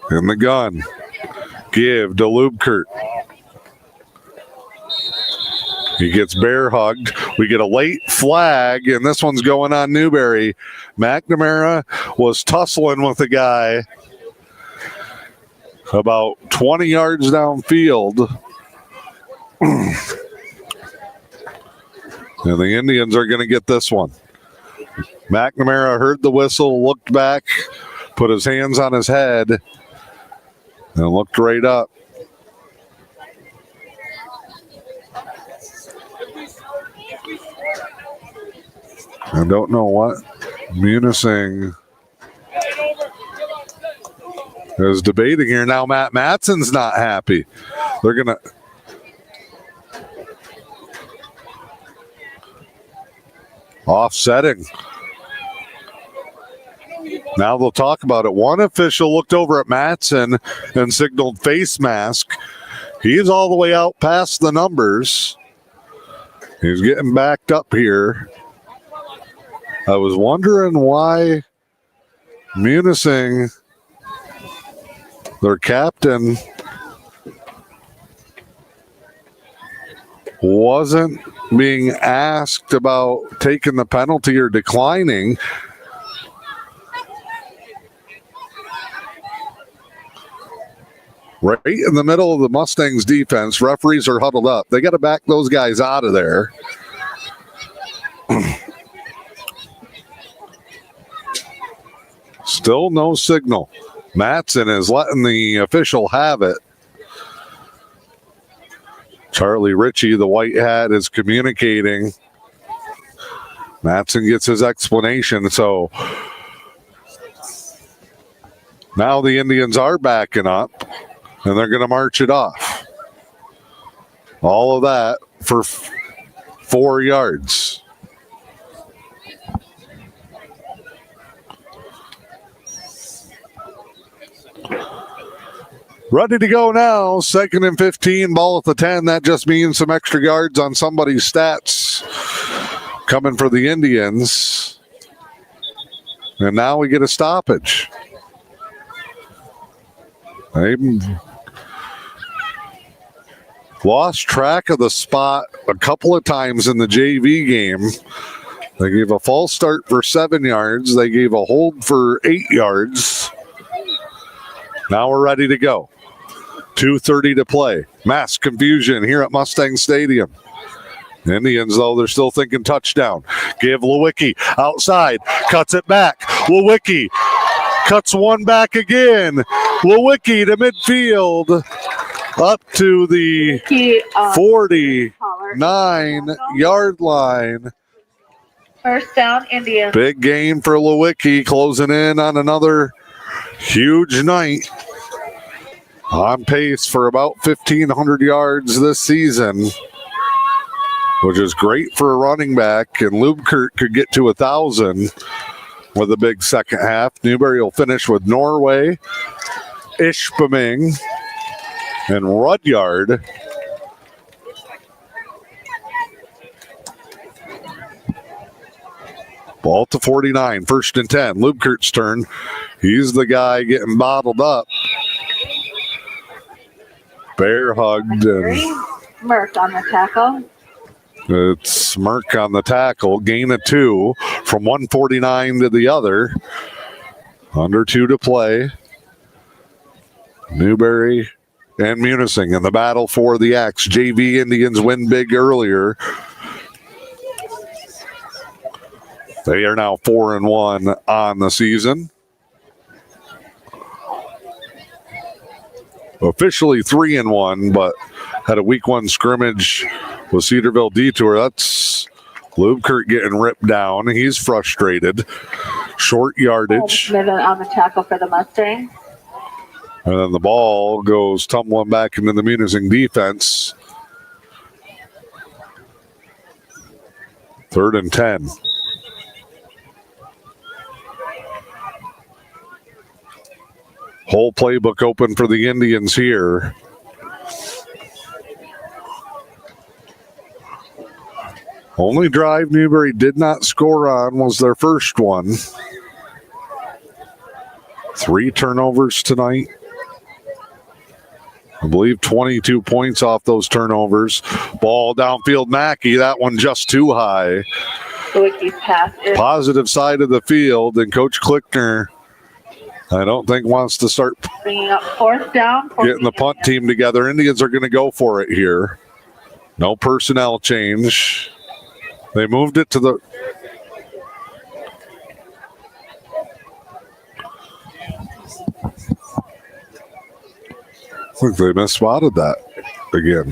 in the gun. Give to Lubkert. He gets bear hugged. We get a late flag, and this one's going on Newberry. McNamara was tussling with the guy about 20 yards downfield. And the Indians are going to get this one. McNamara heard the whistle, looked back, put his hands on his head, and looked right up. I don't know what Munising is debating here. Now Matt Matson's not happy. They're going to... Offsetting. Now they'll talk about it. One official looked over at Matson and signaled face mask. He's all the way out past the numbers. He's getting backed up here. I was wondering why Munising, their captain, wasn't being asked about taking the penalty or declining. Right in the middle of the Mustangs defense, referees are huddled up. They got to back those guys out of there. Still no signal. Matson is letting the official have it. Charlie Ritchie, the white hat, is communicating. Matson gets his explanation. So now the Indians are backing up, and they're going to march it off. All of that for 4 yards. Ready to go now. 2nd and 15, ball at the 10. That just means some extra yards on somebody's stats coming for the Indians. And now we get a stoppage. They lost track of the spot a couple of times in the JV game. They gave a false start for 7 yards. They gave a hold for 8 yards. Now we're ready to go. 2:30 to play. Mass confusion here at Mustang Stadium. Indians, though, they're still thinking touchdown. Give Lewicki outside. Cuts it back. Lewicki cuts one back again. Lewicki to midfield. Up to the 49-yard line. First down, Indians. Big game for Lewicki, closing in on another huge night. On pace for about 1,500 yards this season, which is great for a running back. And Lubkert could get to 1,000 with a big second half. Newberry will finish with Norway, Ishpeming, and Rudyard. Ball to 49, 1st and 10. Lubkert's turn. He's the guy getting bottled up. Bear hugged. And Merck on the tackle. It's Merck on the tackle. Gain of 2 from 149 to the other. Under 2 to play. Newberry and Munising in the battle for the Axe. JV Indians win big earlier. They are now 4-1 on the season. Officially 3-1, but had a week 1 scrimmage with Cedarville Detour. That's Lubkert getting ripped down. He's frustrated. Short yardage. On the tackle for the Mustangs. And then the ball goes tumbling back into the Munising defense. 3rd and 10. Whole playbook open for the Indians here. Only drive Newberry did not score on was their first one. 3 turnovers tonight. I believe 22 points off those turnovers. Ball downfield, Mackey. That one just too high. Positive side of the field, and Coach Klickner, I don't think, wants to start Bringing up 4th down. getting the punt team together. Indians are going to go for it here. No personnel change. They moved it to the... Look, they misspotted that again.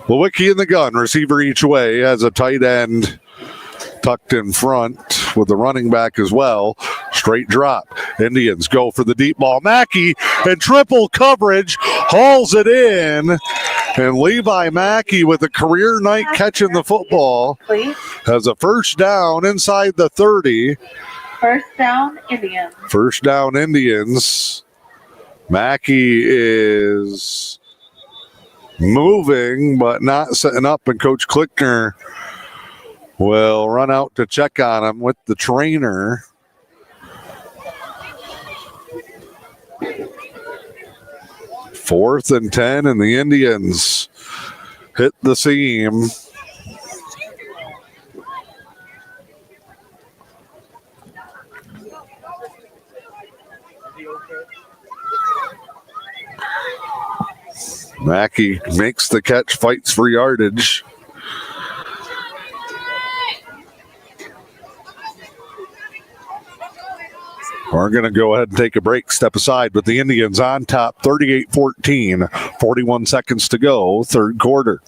Lewicki in the gun, receiver each way, has a tight end tucked in front with the running back as well. Straight drop. Indians go for the deep ball. Mackey and triple coverage hauls it in. And Levi Mackey with a career night catching the football has a first down inside the 30. First down, Indians. First down, Indians. Mackey is moving but not setting up, and Coach Klickner will run out to check on him with the trainer. Fourth and 10, and the Indians hit the seam. Mackey makes the catch, fights for yardage. We're going to go ahead and take a break, step aside, but the Indians on top, 38-14, 41 seconds to go, 3rd quarter.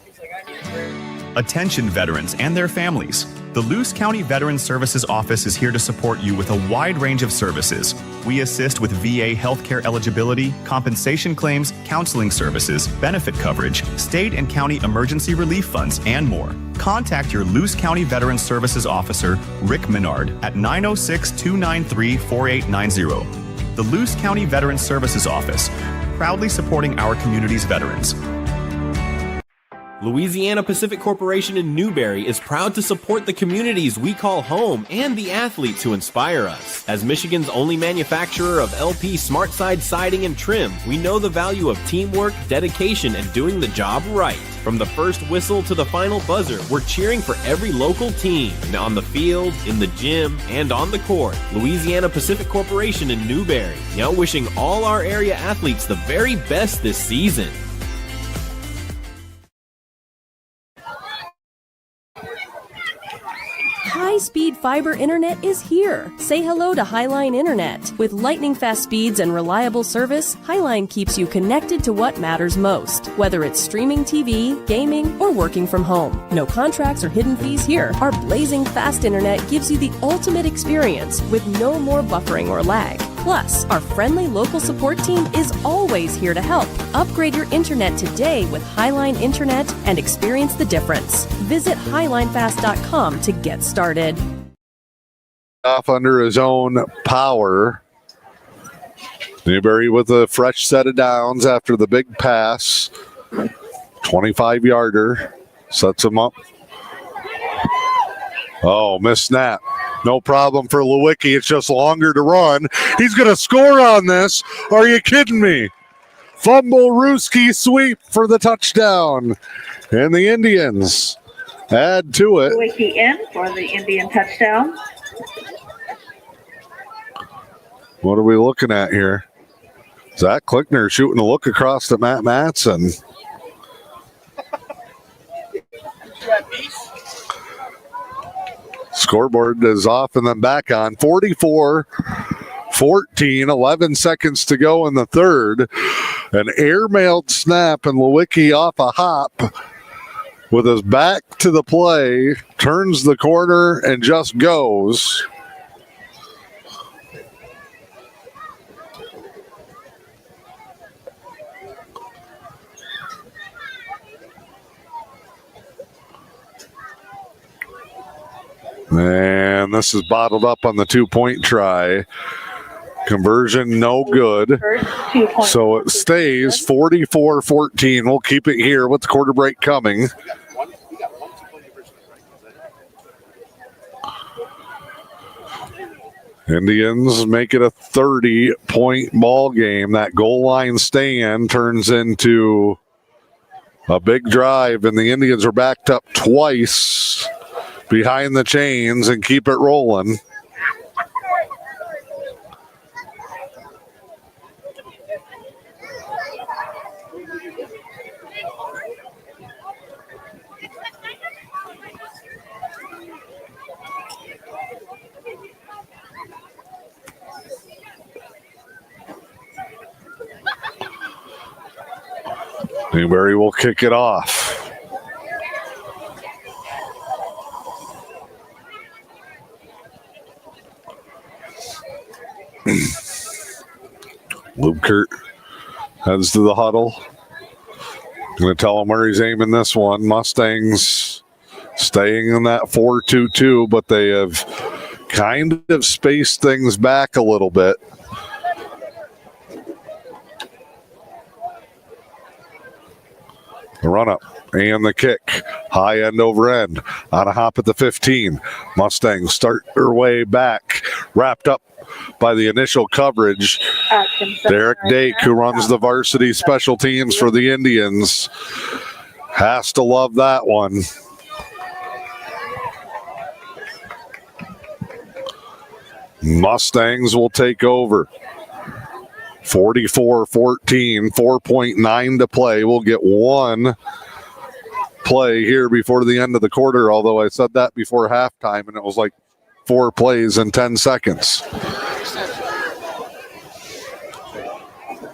Attention veterans and their families. The Luce County Veterans Services Office is here to support you with a wide range of services. We assist with VA healthcare eligibility, compensation claims, counseling services, benefit coverage, state and county emergency relief funds, and more. Contact your Luce County Veterans Services Officer, Rick Menard, at 906-293-4890. The Luce County Veterans Services Office, proudly supporting our community's veterans. Louisiana Pacific Corporation in Newberry is proud to support the communities we call home and the athletes who inspire us. As Michigan's only manufacturer of LP SmartSide siding and trim, we know the value of teamwork, dedication, and doing the job right. From the first whistle to the final buzzer, we're cheering for every local team, on the field, in the gym, and on the court. Louisiana Pacific Corporation in Newberry, now wishing all our area athletes the very best this season. High-speed fiber internet is here. Say hello to Highline Internet. With lightning-fast speeds and reliable service, Highline keeps you connected to what matters most, whether it's streaming TV, gaming, or working from home. No contracts or hidden fees here. Our blazing fast internet gives you the ultimate experience with no more buffering or lag. Plus, our friendly local support team is always here to help. Upgrade your internet today with Highline Internet and experience the difference. Visit highlinefast.com to get started. Off under his own power. Newberry with a fresh set of downs after the big pass. 25-yarder. Sets him up. Oh, missed snap. No problem for Lewicki. It's just longer to run. He's going to score on this. Are you kidding me? Fumble Ruski sweep for the touchdown. And the Indians add to it. Lewicki in for the Indian touchdown. What are we looking at here? Zach Klickner shooting a look across to Matt Matson. Scoreboard is off and then back on. 44-14, 11 seconds to go in the third. An air-mailed snap, and Lewicki off a hop with his back to the play, turns the corner and just goes. And this is bottled up on the 2-point try. Conversion no good. So it stays 44-14. We'll keep it here with the quarter break coming. Indians make it a 30-point ball game. That goal line stand turns into a big drive, and the Indians are backed up twice behind the chains and keep it rolling. Newberry will kick it off. Lubkert heads to the huddle. Going to tell him where he's aiming this one. Mustangs staying in that 4-2-2, but they have kind of spaced things back a little bit. The run up and the kick. High end over end. On a hop at the 15. Mustangs start their way back. Wrapped up by the initial coverage. Derek Dake, who runs the varsity special teams for the Indians, has to love that one. Mustangs will take over. 44-14, 4.9 to play. We'll get one play here before the end of the quarter, although I said that before halftime, and it was like 4 plays in 10 seconds.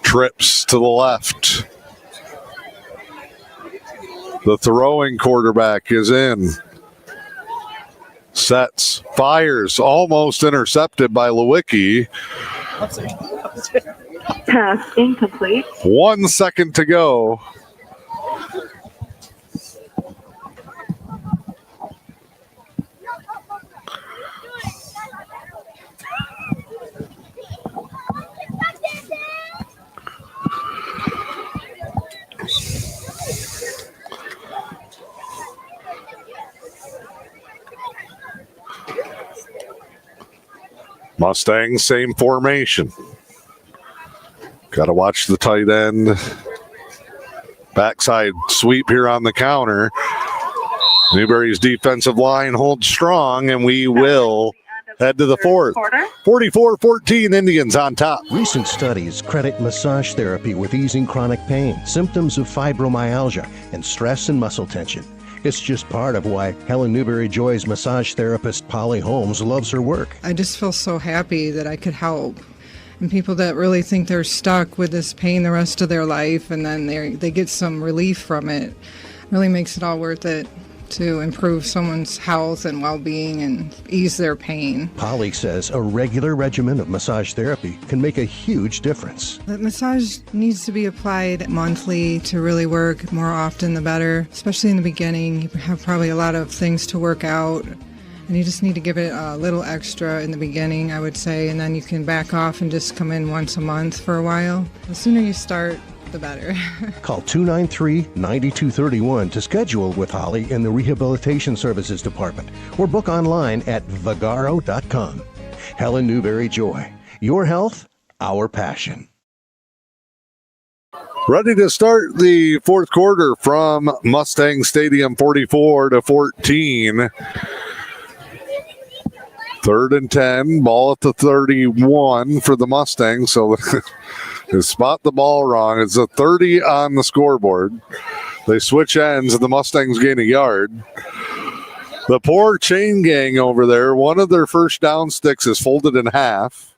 Trips to the left. The throwing quarterback is in. Sets, fires, almost intercepted by Lewicki. Pass incomplete. 1 second to go. Mustangs, same formation. Got to watch the tight end. Backside sweep here on the counter. Newberry's defensive line holds strong, and we will head to the fourth. 44-14, Indians on top. Recent studies credit massage therapy with easing chronic pain, symptoms of fibromyalgia, and stress and muscle tension. It's just part of why Helen Newberry Joy's massage therapist Polly Holmes loves her work. I just feel so happy that I could help. And people that really think they're stuck with this pain the rest of their life and then they get some relief from it, really makes it all worth it to improve someone's health and well-being and ease their pain. Polly says a regular regimen of massage therapy can make a huge difference. The massage needs to be applied monthly to really work. More often the better, especially in the beginning. You have probably a lot of things to work out, and you just need to give it a little extra in the beginning, I would say, and then you can back off and just come in once a month for a while. The sooner you start, the better. Call 293-9231 to schedule with Holly in the Rehabilitation Services Department or book online at vagaro.com. Helen Newberry Joy. Your health, our passion. Ready to start the fourth quarter from Mustang Stadium, 44-14. 3rd and 10, ball at the 31 for the Mustangs. So they spot the ball wrong. It's a 30 on the scoreboard. They switch ends and the Mustangs gain a yard. The poor chain gang over there, one of their first down sticks is folded in half.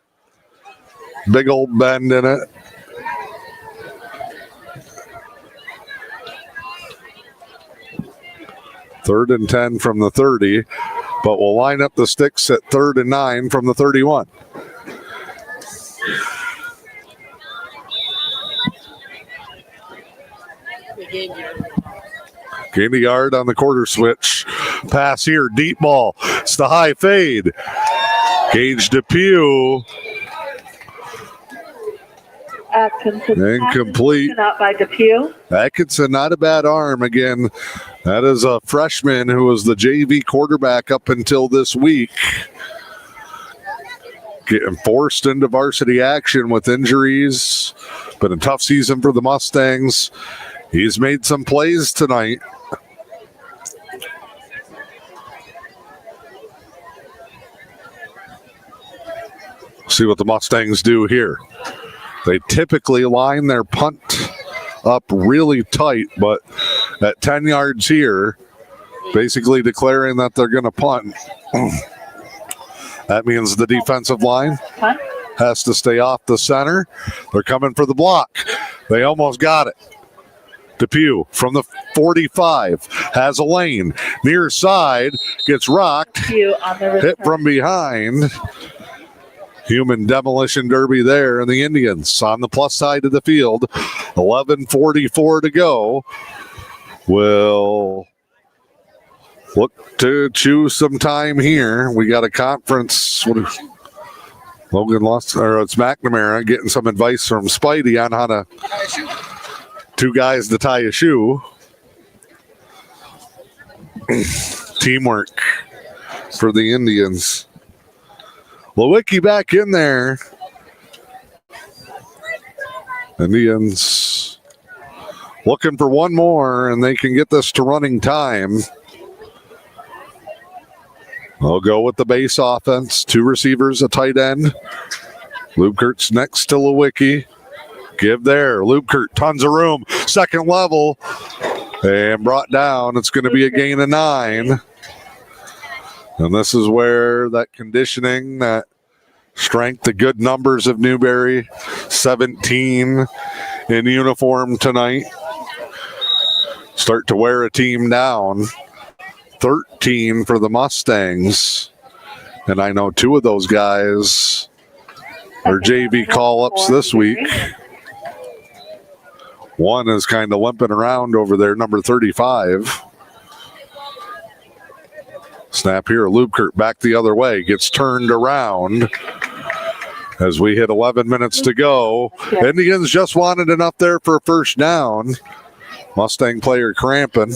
Big old bend in it. Third and 10 from the 30, but we'll line up the sticks at 3rd and 9 from the 31. Gain the yard on the quarter switch. Pass here, deep ball. It's the high fade. Gage Depew. Incomplete. Out by Depew. Atkinson, not a bad arm. Again, that is a freshman who was the JV quarterback up until this week. Getting forced into varsity action with injuries. Been a tough season for the Mustangs. He's made some plays tonight. See what the Mustangs do here. They typically line their punt up really tight, but at 10 yards here, basically declaring that they're going to punt. That means the defensive line has to stay off the center. They're coming for the block. They almost got it. Depew from the 45 has a lane. Near side, gets rocked. Hit from behind. Human demolition derby there, and the Indians on the plus side of the field. 11:44 to go. Will look to choose some time here. We got a conference. Logan lost, or it's McNamara getting some advice from Spidey on how to two guys to tie a shoe. Teamwork for the Indians. Lewicki back in there. Indians looking for one more, and they can get this to running time. They'll go with the base offense. 2 receivers, a tight end. Lubkert's next to Lewicki. Give there. Lubkert, tons of room. Second level. And brought down. It's going to be a gain of 9. And this is where that conditioning, that strength, the good numbers of Newberry, 17 in uniform tonight, start to wear a team down. 13 for the Mustangs. And I know 2 of those guys are JV call-ups this week. One is kind of limping around over there, number 35. Snap here, Lubkert back the other way, gets turned around as we hit 11 minutes to go. Indians just wanted enough there for a first down. Mustang player cramping.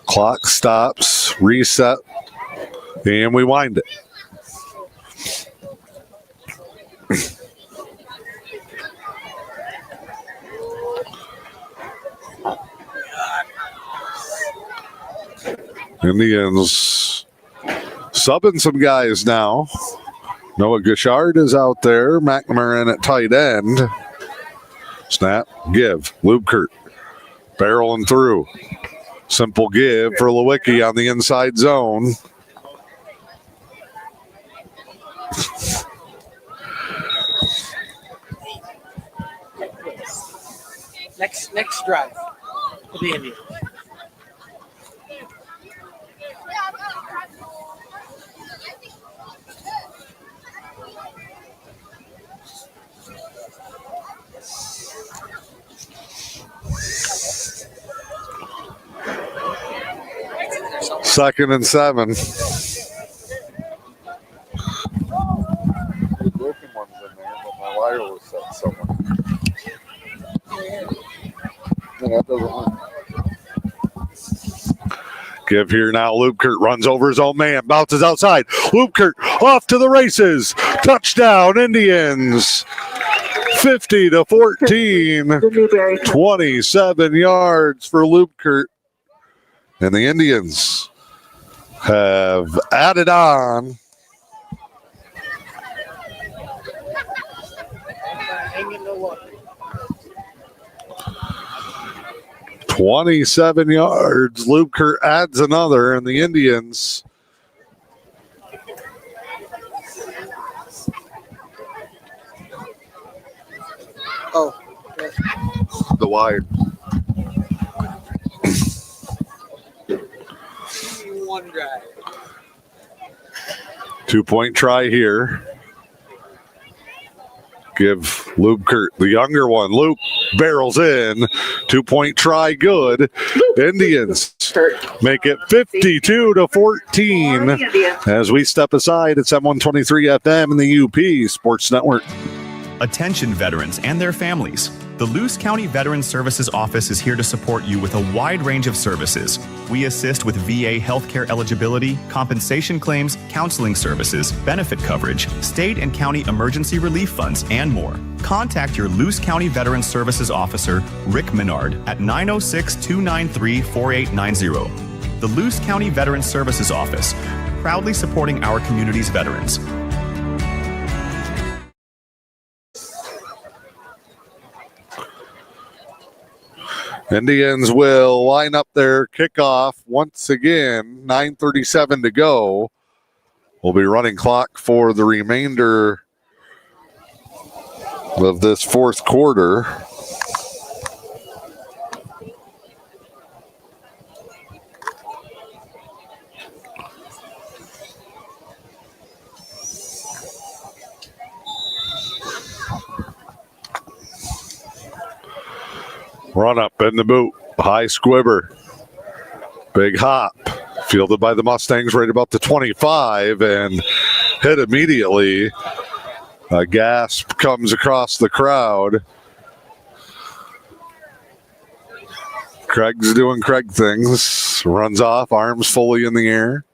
Clock stops, reset, and we wind it. Indians subbing some guys now. Noah Gashard is out there. McNamara in at tight end. Snap, give. Lubkert barreling through. Simple give for Lewicki on the inside zone. Next drive for the Indians. Second and 7. Broken ones in there, but my wire was set somewhere. Yeah, that doesn't work. Give here now. Lubkert runs over his own man. Bounces outside. Lubkert off to the races. Touchdown, Indians. 50-14. 27 yards for Lubkert. And the Indians have added on. "27 yards. Lubkert adds another, and the Indians the wire. One drive. 2-point try here. Give Lubkert the younger one. Luke barrels in. 2-point try good. Indians make it 52-14 as we step aside. It's M123 FM and the E.U.P Sports Network. Attention veterans and their families. The Luce County Veterans Services Office is here to support you with a wide range of services. We assist with VA healthcare eligibility, compensation claims, counseling services, benefit coverage, state and county emergency relief funds, and more. Contact your Luce County Veterans Services Officer, Rick Menard, at 906-293-4890. The Luce County Veterans Services Office, proudly supporting our community's veterans. Indians will line up their kickoff once again. 9:37 to go. We'll be running clock for the remainder of this fourth quarter. Run up in the boot. High squibber. Big hop. Fielded by the Mustangs right about the 25 and hit immediately. A gasp comes across the crowd. Craig's doing Craig things. Runs off, arms fully in the air.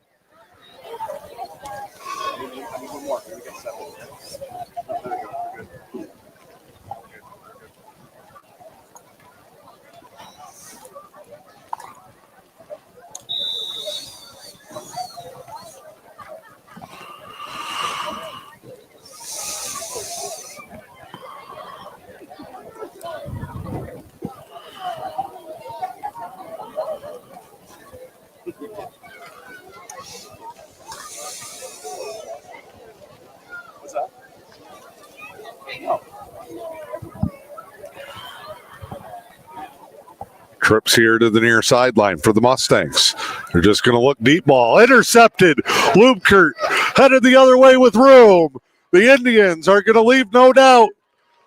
Trips here to the near sideline for the Mustangs. They're just going to look deep ball. Intercepted. Lubkert headed the other way with room. The Indians are going to leave no doubt.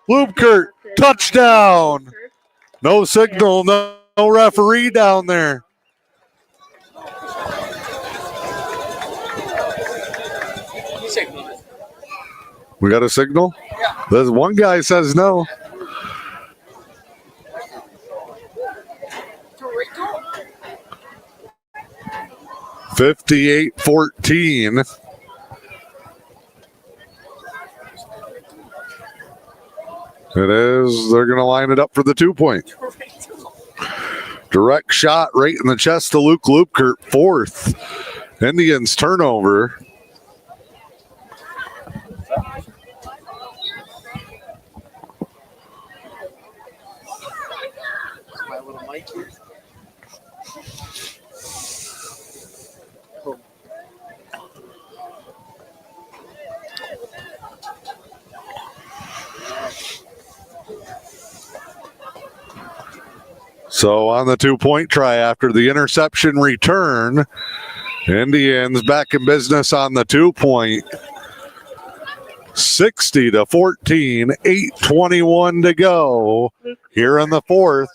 Lubkert, touchdown. No signal, no referee down there. We got a signal? There's one guy says no. "58-14. It is. They're going to line it up for the 2-point. Direct shot right in the chest to Luke Lubkert. Fourth. Indians turnover. So on the 2-point try after the interception return, Indians back in business on the 2-point. 60-14, 8:21 to go here in the fourth.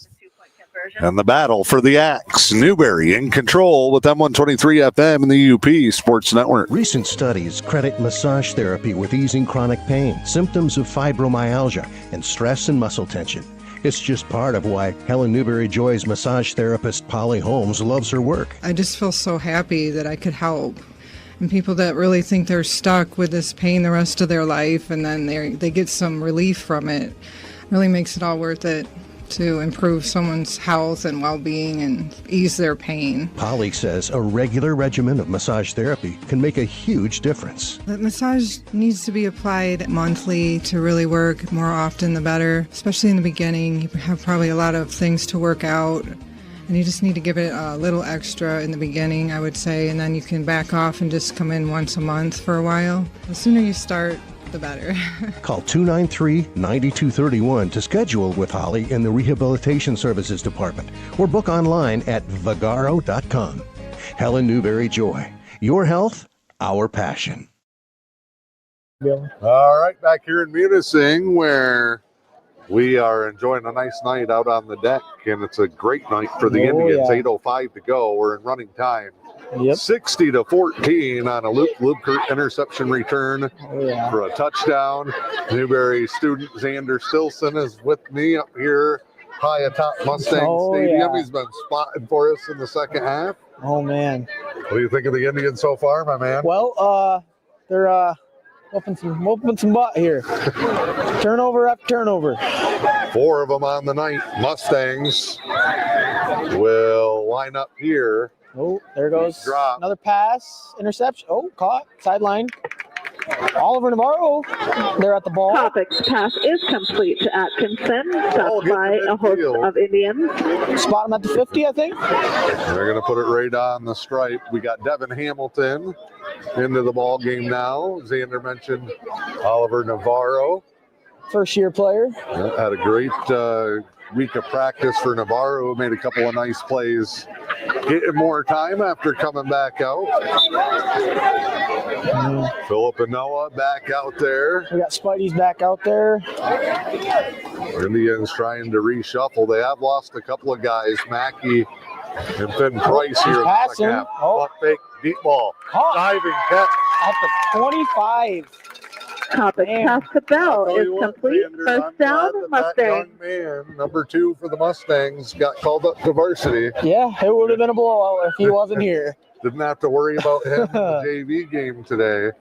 And the battle for the axe. Newberry in control with M123 FM and the E.U.P Sports Network. Recent studies credit massage therapy with easing chronic pain, symptoms of fibromyalgia, and stress and muscle tension. It's just part of why Helen Newberry Joy's massage therapist Polly Holmes loves her work. I just feel so happy that I could help. And people that really think they're stuck with this pain the rest of their life and then they get some relief from it, really makes it all worth it to improve someone's health and well-being and ease their pain. Polly says a regular regimen of massage therapy can make a huge difference. The massage needs to be applied monthly to really work. More often the better, especially in the beginning. You have probably a lot of things to work out, and you just need to give it a little extra in the beginning, I would say, and then you can back off and just come in once a month for a while. The sooner you start, the better. Call 293-9231 to schedule with Holly in the Rehabilitation Services Department or book online at vagaro.com. Helen Newberry Joy. Your health, our passion. All right, back here in Munising, where we are enjoying a nice night out on the deck, and it's a great night for the Indians. Yeah. 8:05 to go. We're in running time. Yep. 60-14 on a Luke interception return for a touchdown. Newberry student Xander Stilson is with me up here high atop Mustang Stadium. He's been spotting for us in the second half. Oh, man. What do you think of the Indians so far, my man? Well, they're whooping some butt here. Turnover after turnover. 4 of them on the night. Mustangs will line up here. Oh, there goes another pass, interception. Oh, caught, sideline. Oliver Navarro, they're at the ball. Topic's pass is complete to Atkinson, stopped by a host of Indians. Spot him at the 50, I think. They're going to put it right on the stripe. We got Devin Hamilton into the ball game now. Xander mentioned Oliver Navarro. First-year player. Yeah, had a great week of practice for Navarro. Made a couple of nice plays. Getting more time after coming back out. Philip and Noah back out there. We got Spidey's back out there. Indians trying to reshuffle. They have lost a couple of guys. Mackey and Finn Price here in the second half. Buck fake, deep ball. Diving catch. At the 25. Topic pass to Bell is complete. First down, Mustangs. Young man, number 2 for the Mustangs, got called up to varsity. Yeah, it would have been a blowout if he wasn't here. Didn't have to worry about him in the JV game today.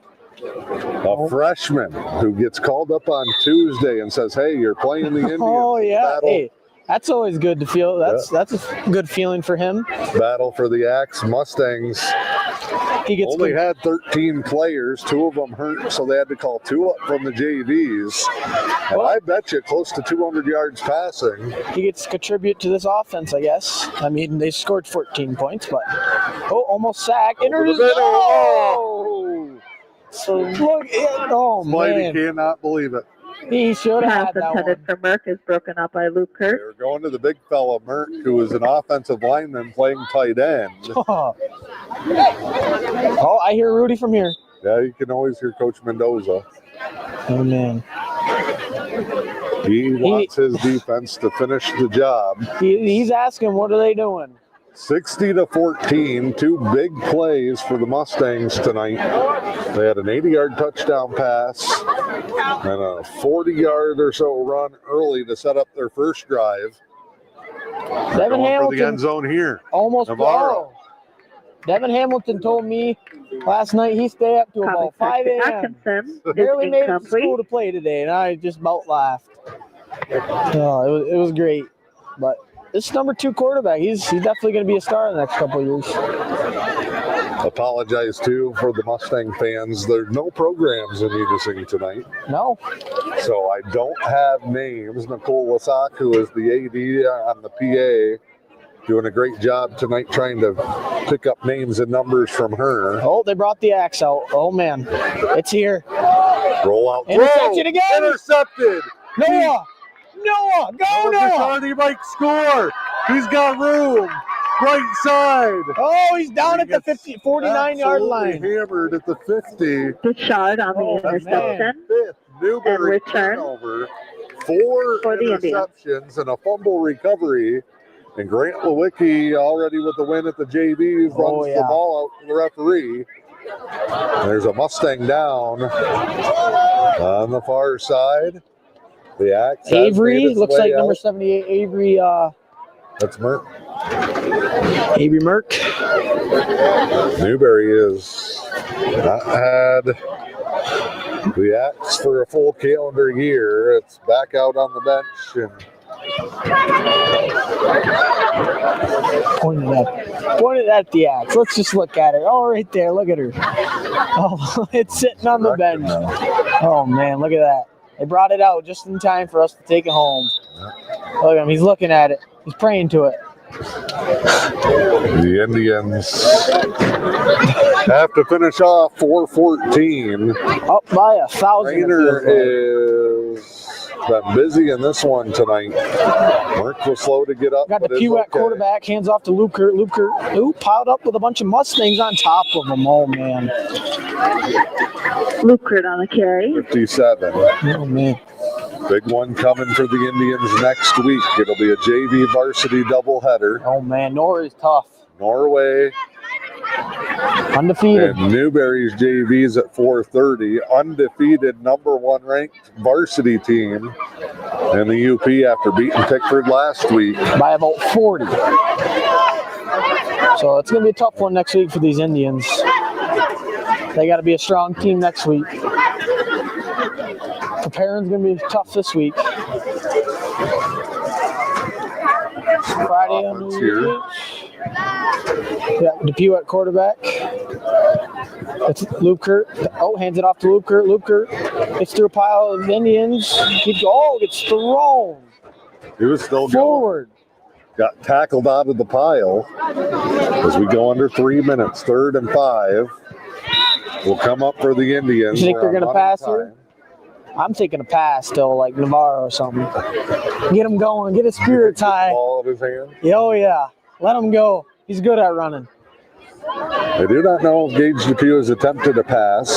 A freshman who gets called up on Tuesday and says, hey, you're playing the Indians. Oh, yeah. Battle. Hey, that's always good to feel. That's a good feeling for him. Battle for the Axe. Mustangs only had 13 players. 2 of them hurt, so they had to call 2 up from the JVs. And I bet you close to 200 yards passing. He gets to contribute to this offense, I guess. I mean, they scored 14 points, but almost sacked. Oh! So look, man. Cannot believe it. He should have had that intended for Merck is broken up by Luke Kurt. They're going to the big fella, Merck, who is an offensive lineman playing tight end. Oh, I hear Rudy from here. Yeah, you can always hear Coach Mendoza. Oh, man. He wants his defense to finish the job. He's asking, what are they doing? 60-14, 2 big plays for the Mustangs tonight. They had an 80-yard touchdown pass and a 40-yard or so run early to set up their first drive. Devin Hamilton for the end zone here. Almost Navarro. Devin Hamilton told me last night he stayed up to about 5 a.m. Barely made it to school to play today, and I just about laughed. Oh, it was great, but. This number 2 quarterback, he's definitely going to be a star in the next couple of years. Apologize, too, for the Mustang fans. There's no programs in Munising tonight. No. So I don't have names. Nicole Wasak, who is the AD on the PA, doing a great job tonight trying to pick up names and numbers from her. Oh, they brought the axe out. Oh, man. It's here. Roll out. Interception again. Intercepted. Noah, go Noah. He might score. He's got room. Right side. Oh, he's down at the 49-yard line. Hammered at the 50. Bouchard on the interception. Newberry and return turnover. 4 interceptions and a fumble recovery. And Grant Lewicki already with the win at the JV runs the ball out to the referee. There's a Mustang down on the far side. The Axe Avery looks like number 78. Avery. That's Merck. Avery Merck. Newberry is Not had the Axe for a full calendar year. It's back out on the bench and Pointed at the Axe. Let's just look at her. Oh, right there. Look at her. Oh, it's sitting on the bench. Oh, man, look at that. They brought it out just in time for us to take it home. Look at him. He's looking at it. He's praying to it. the Indians have to finish off 4-14. Up by 1,000. Rainer is been busy in this one tonight. Merck was slow to get up. Got the Pew at quarterback, hands off to Luke Kurt. Luke Kurt, piled up with a bunch of Mustangs on top of him. Oh, man. Luke Kurt on the carry. 57. Oh, man. Big one coming for the Indians next week. It'll be a JV varsity doubleheader. Oh, man. Norway's tough. Norway. Undefeated. And Newberry's JV's at 4:30. Undefeated #1 ranked varsity team in the E.U.P after beating Pickford last week. By about 40. So it's going to be a tough one next week for these Indians. They got to be a strong team next week. Preparing's going to be tough this week. Friday on the here. Yeah, DePew at quarterback. It's Luke Kurt. Oh, hands it off to Luke Kurt. Luke Kurt gets through a pile of Indians. Gets thrown. He was still forward. Got tackled out of the pile as we go under 3 minutes. 3rd and 5 will come up for the Indians. You think they're going to pass here? I'm taking a pass still, like Navarro or something. Get him going. Get his spirits high. Ball in his hand. Oh, yeah. Let him go. He's good at running. I do not know if Gage DePew has attempted a pass.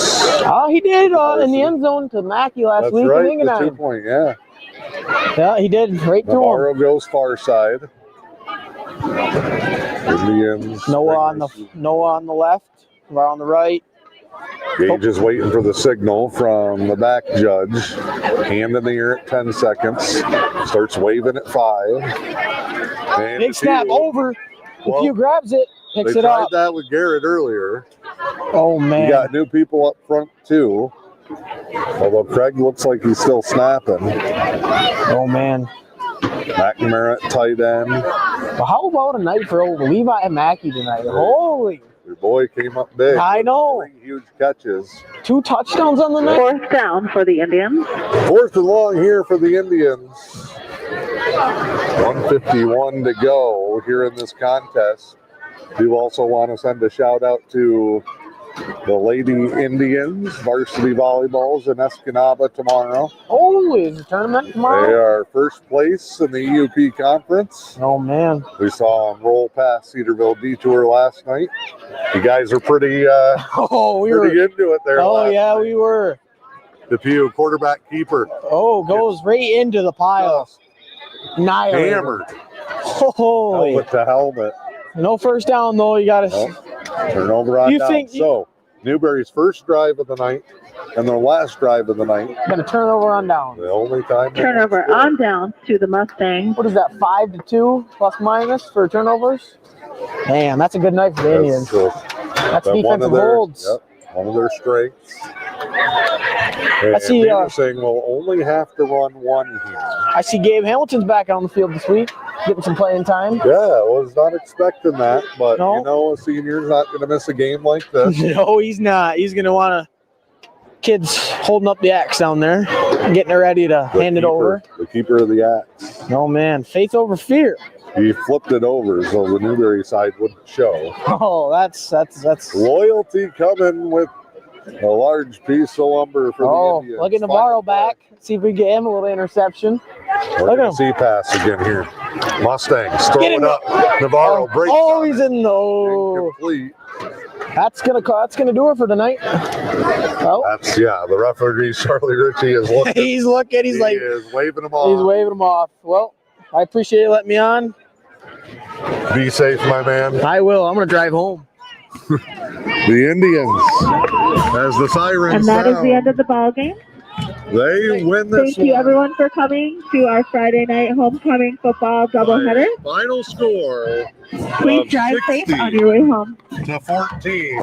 Oh, he did in the end zone to Mackey last week. That's right, in the Ingenheim. 2-point, yeah. Yeah, he did. Right to him. Navarro goes far side. Indians. Noah on the left. Navarro on the right. Gage is waiting for the signal from the back judge. Hand in the air at 10 seconds. Starts waving at 5. And Big snap over. DePew grabs it, picks it up. They tried that with Garrett earlier. Oh, man. You got new people up front, too. Although Craig looks like he's still snapping. Oh, man. McNamara at tight end. Well, how about a night for old Levi and Mackey tonight? Holy. Your boy came up big. I know. 3 huge catches. 2 touchdowns on the night. 4th down for the Indians. 4th and long here for the Indians. 1:51 to go here in this contest. Do also want to send a shout out to the Lady Indians varsity volleyballs in Escanaba tomorrow. Oh, is the tournament tomorrow? They are first place in the E.U.P conference. Oh, man. We saw them roll past Cedarville Detour last night. You guys are pretty into it there. Oh, yeah, we were. DePew, quarterback keeper. Oh, goes right into the pile. Annihilated. Hammered. Holy. With the helmet. No first down, though. You got to turnover on down. So, Newberry's first drive of the night and their last drive of the night. Got a turnover on down. The only time. Turnover on down to the Mustangs. What is that, 5-2 plus minus for turnovers? Man, that's a good night for the Indians. That's defensive holds. Yep, one of their strengths. I see. Munising will only have to run one here. I see Gabe Hamilton's back on the field this week, getting some playing time. Yeah, I was not expecting that, but you know, a senior's not going to miss a game like this. No, he's not. He's going to want to. Kids holding up the axe down there, getting her ready to hand it over. The keeper of the axe. Oh man, faith over fear. He flipped it over so the Newberry side wouldn't show. Oh, that's loyalty coming with a large piece of lumber for the Indians. Look at Navarro back. See if we get him a little interception. Look at him. See pass again here. Mustangs throw it up. Navarro breaks. Oh, he's in the incomplete. That's gonna do it for tonight. Oh. That's the referee Charlie Ritchie is looking. He's looking. He's like waving them off. He's waving them off. Well, I appreciate you letting me on. Be safe, my man. I will. I'm gonna drive home. The Indians, as the sirens and that sound. is the end of the ball game. They win this Thank you, one. everyone, for coming to our Friday night homecoming football doubleheader. Final score. Please drive safe on your way home. To 14.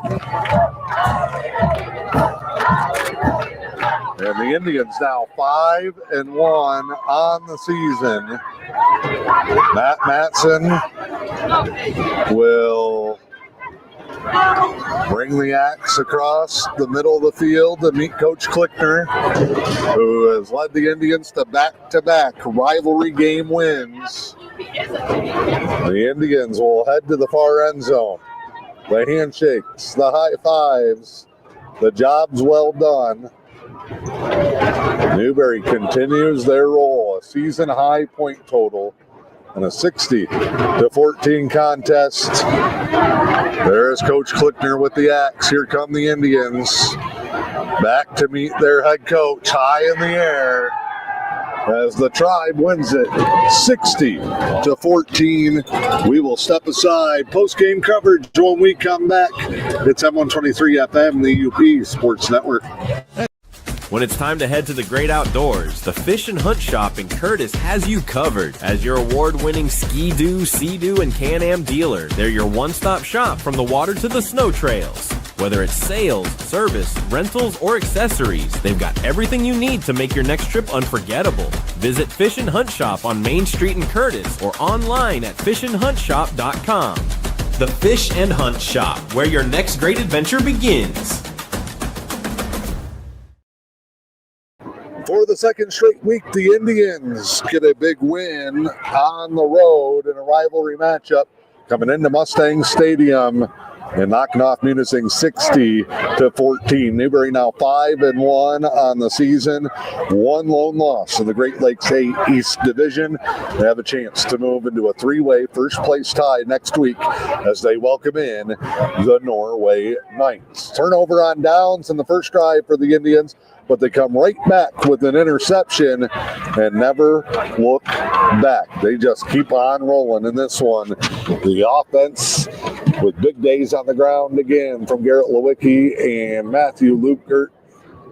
And the Indians now 5-1 on the season. Matt Matson will bring the axe across the middle of the field to meet Coach Klickner, who has led the Indians to back-to-back rivalry game wins. The Indians will head to the far end zone. The handshakes, the high fives, the job's well done. Newberry continues their roll, a season-high point total and a 60-14 contest. There's Coach Klickner with the axe. Here come the Indians, back to meet their head coach, high in the air, as the Tribe wins it 60-14. We will step aside. Post-game coverage when we come back. It's M123 FM, the E.U.P Sports Network. When it's time to head to the great outdoors, the Fish and Hunt Shop in Curtis has you covered. As your award-winning Ski-Doo, Sea-Doo, and Can-Am dealer, they're your one-stop shop from the water to the snow trails. Whether it's sales, service, rentals, or accessories, they've got everything you need to make your next trip unforgettable. Visit Fish and Hunt Shop on Main Street in Curtis or online at fishandhuntshop.com. The Fish and Hunt Shop, where your next great adventure begins. For the second straight week, the Indians get a big win on the road in a rivalry matchup, coming into Mustang Stadium and knocking off Munising 60-14. Newberry now 5-1 on the season, one lone loss in the Great Lakes A East Division. They have a chance to move into a three-way first place tie next week as they welcome in the Norway Knights. Turnover on downs in the first drive for the Indians, but they come right back with an interception and never look back. They just keep on rolling in this one. The offense with big days on the ground again from Garrett Lewicki and Matthew Lukert.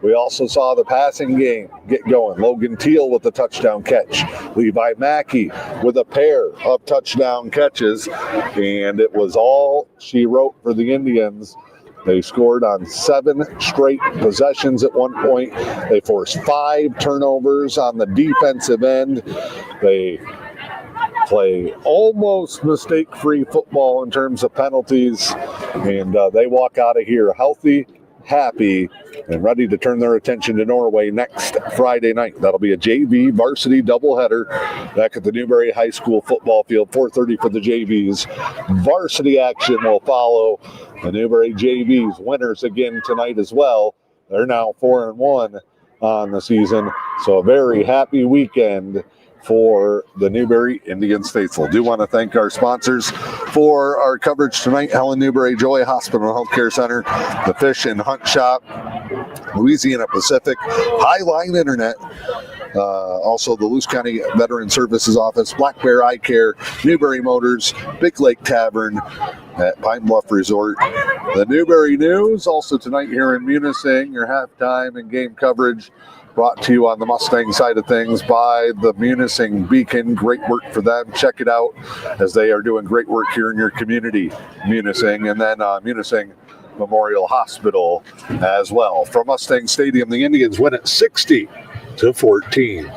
We also saw the passing game get going. Logan Teal with the touchdown catch. Levi Mackey with a pair of touchdown catches. And it was all she wrote for the Indians. They scored on 7 straight possessions at one point. They forced 5 turnovers on the defensive end. They play almost mistake-free football in terms of penalties. And they walk out of here healthy, happy, and ready to turn their attention to Norway next Friday night. That'll be a JV varsity doubleheader back at the Newberry High School football field, 4:30 for the JVs. Varsity action will follow. The Newberry JVs winners again tonight as well. They're now 4-1 on the season. So a very happy weekend for the Newberry Indians faithful. Do want to thank our sponsors for our coverage tonight: Helen Newberry Joy Hospital and Healthcare Center, the Fish and Hunt Shop, Louisiana Pacific, Highline Internet, also the Luce County Veteran Services Office, Black Bear Eye Care, Newberry Motors, Big Lake Tavern at Pine Bluff Resort. The Newberry News, also tonight here in Munising, your halftime and game coverage brought to you on the Mustang side of things by the Munising Beacon. Great work for them. Check it out as they are doing great work here in your community, Munising. And then Munising Memorial Hospital as well. From Mustang Stadium, the Indians win it 60-14.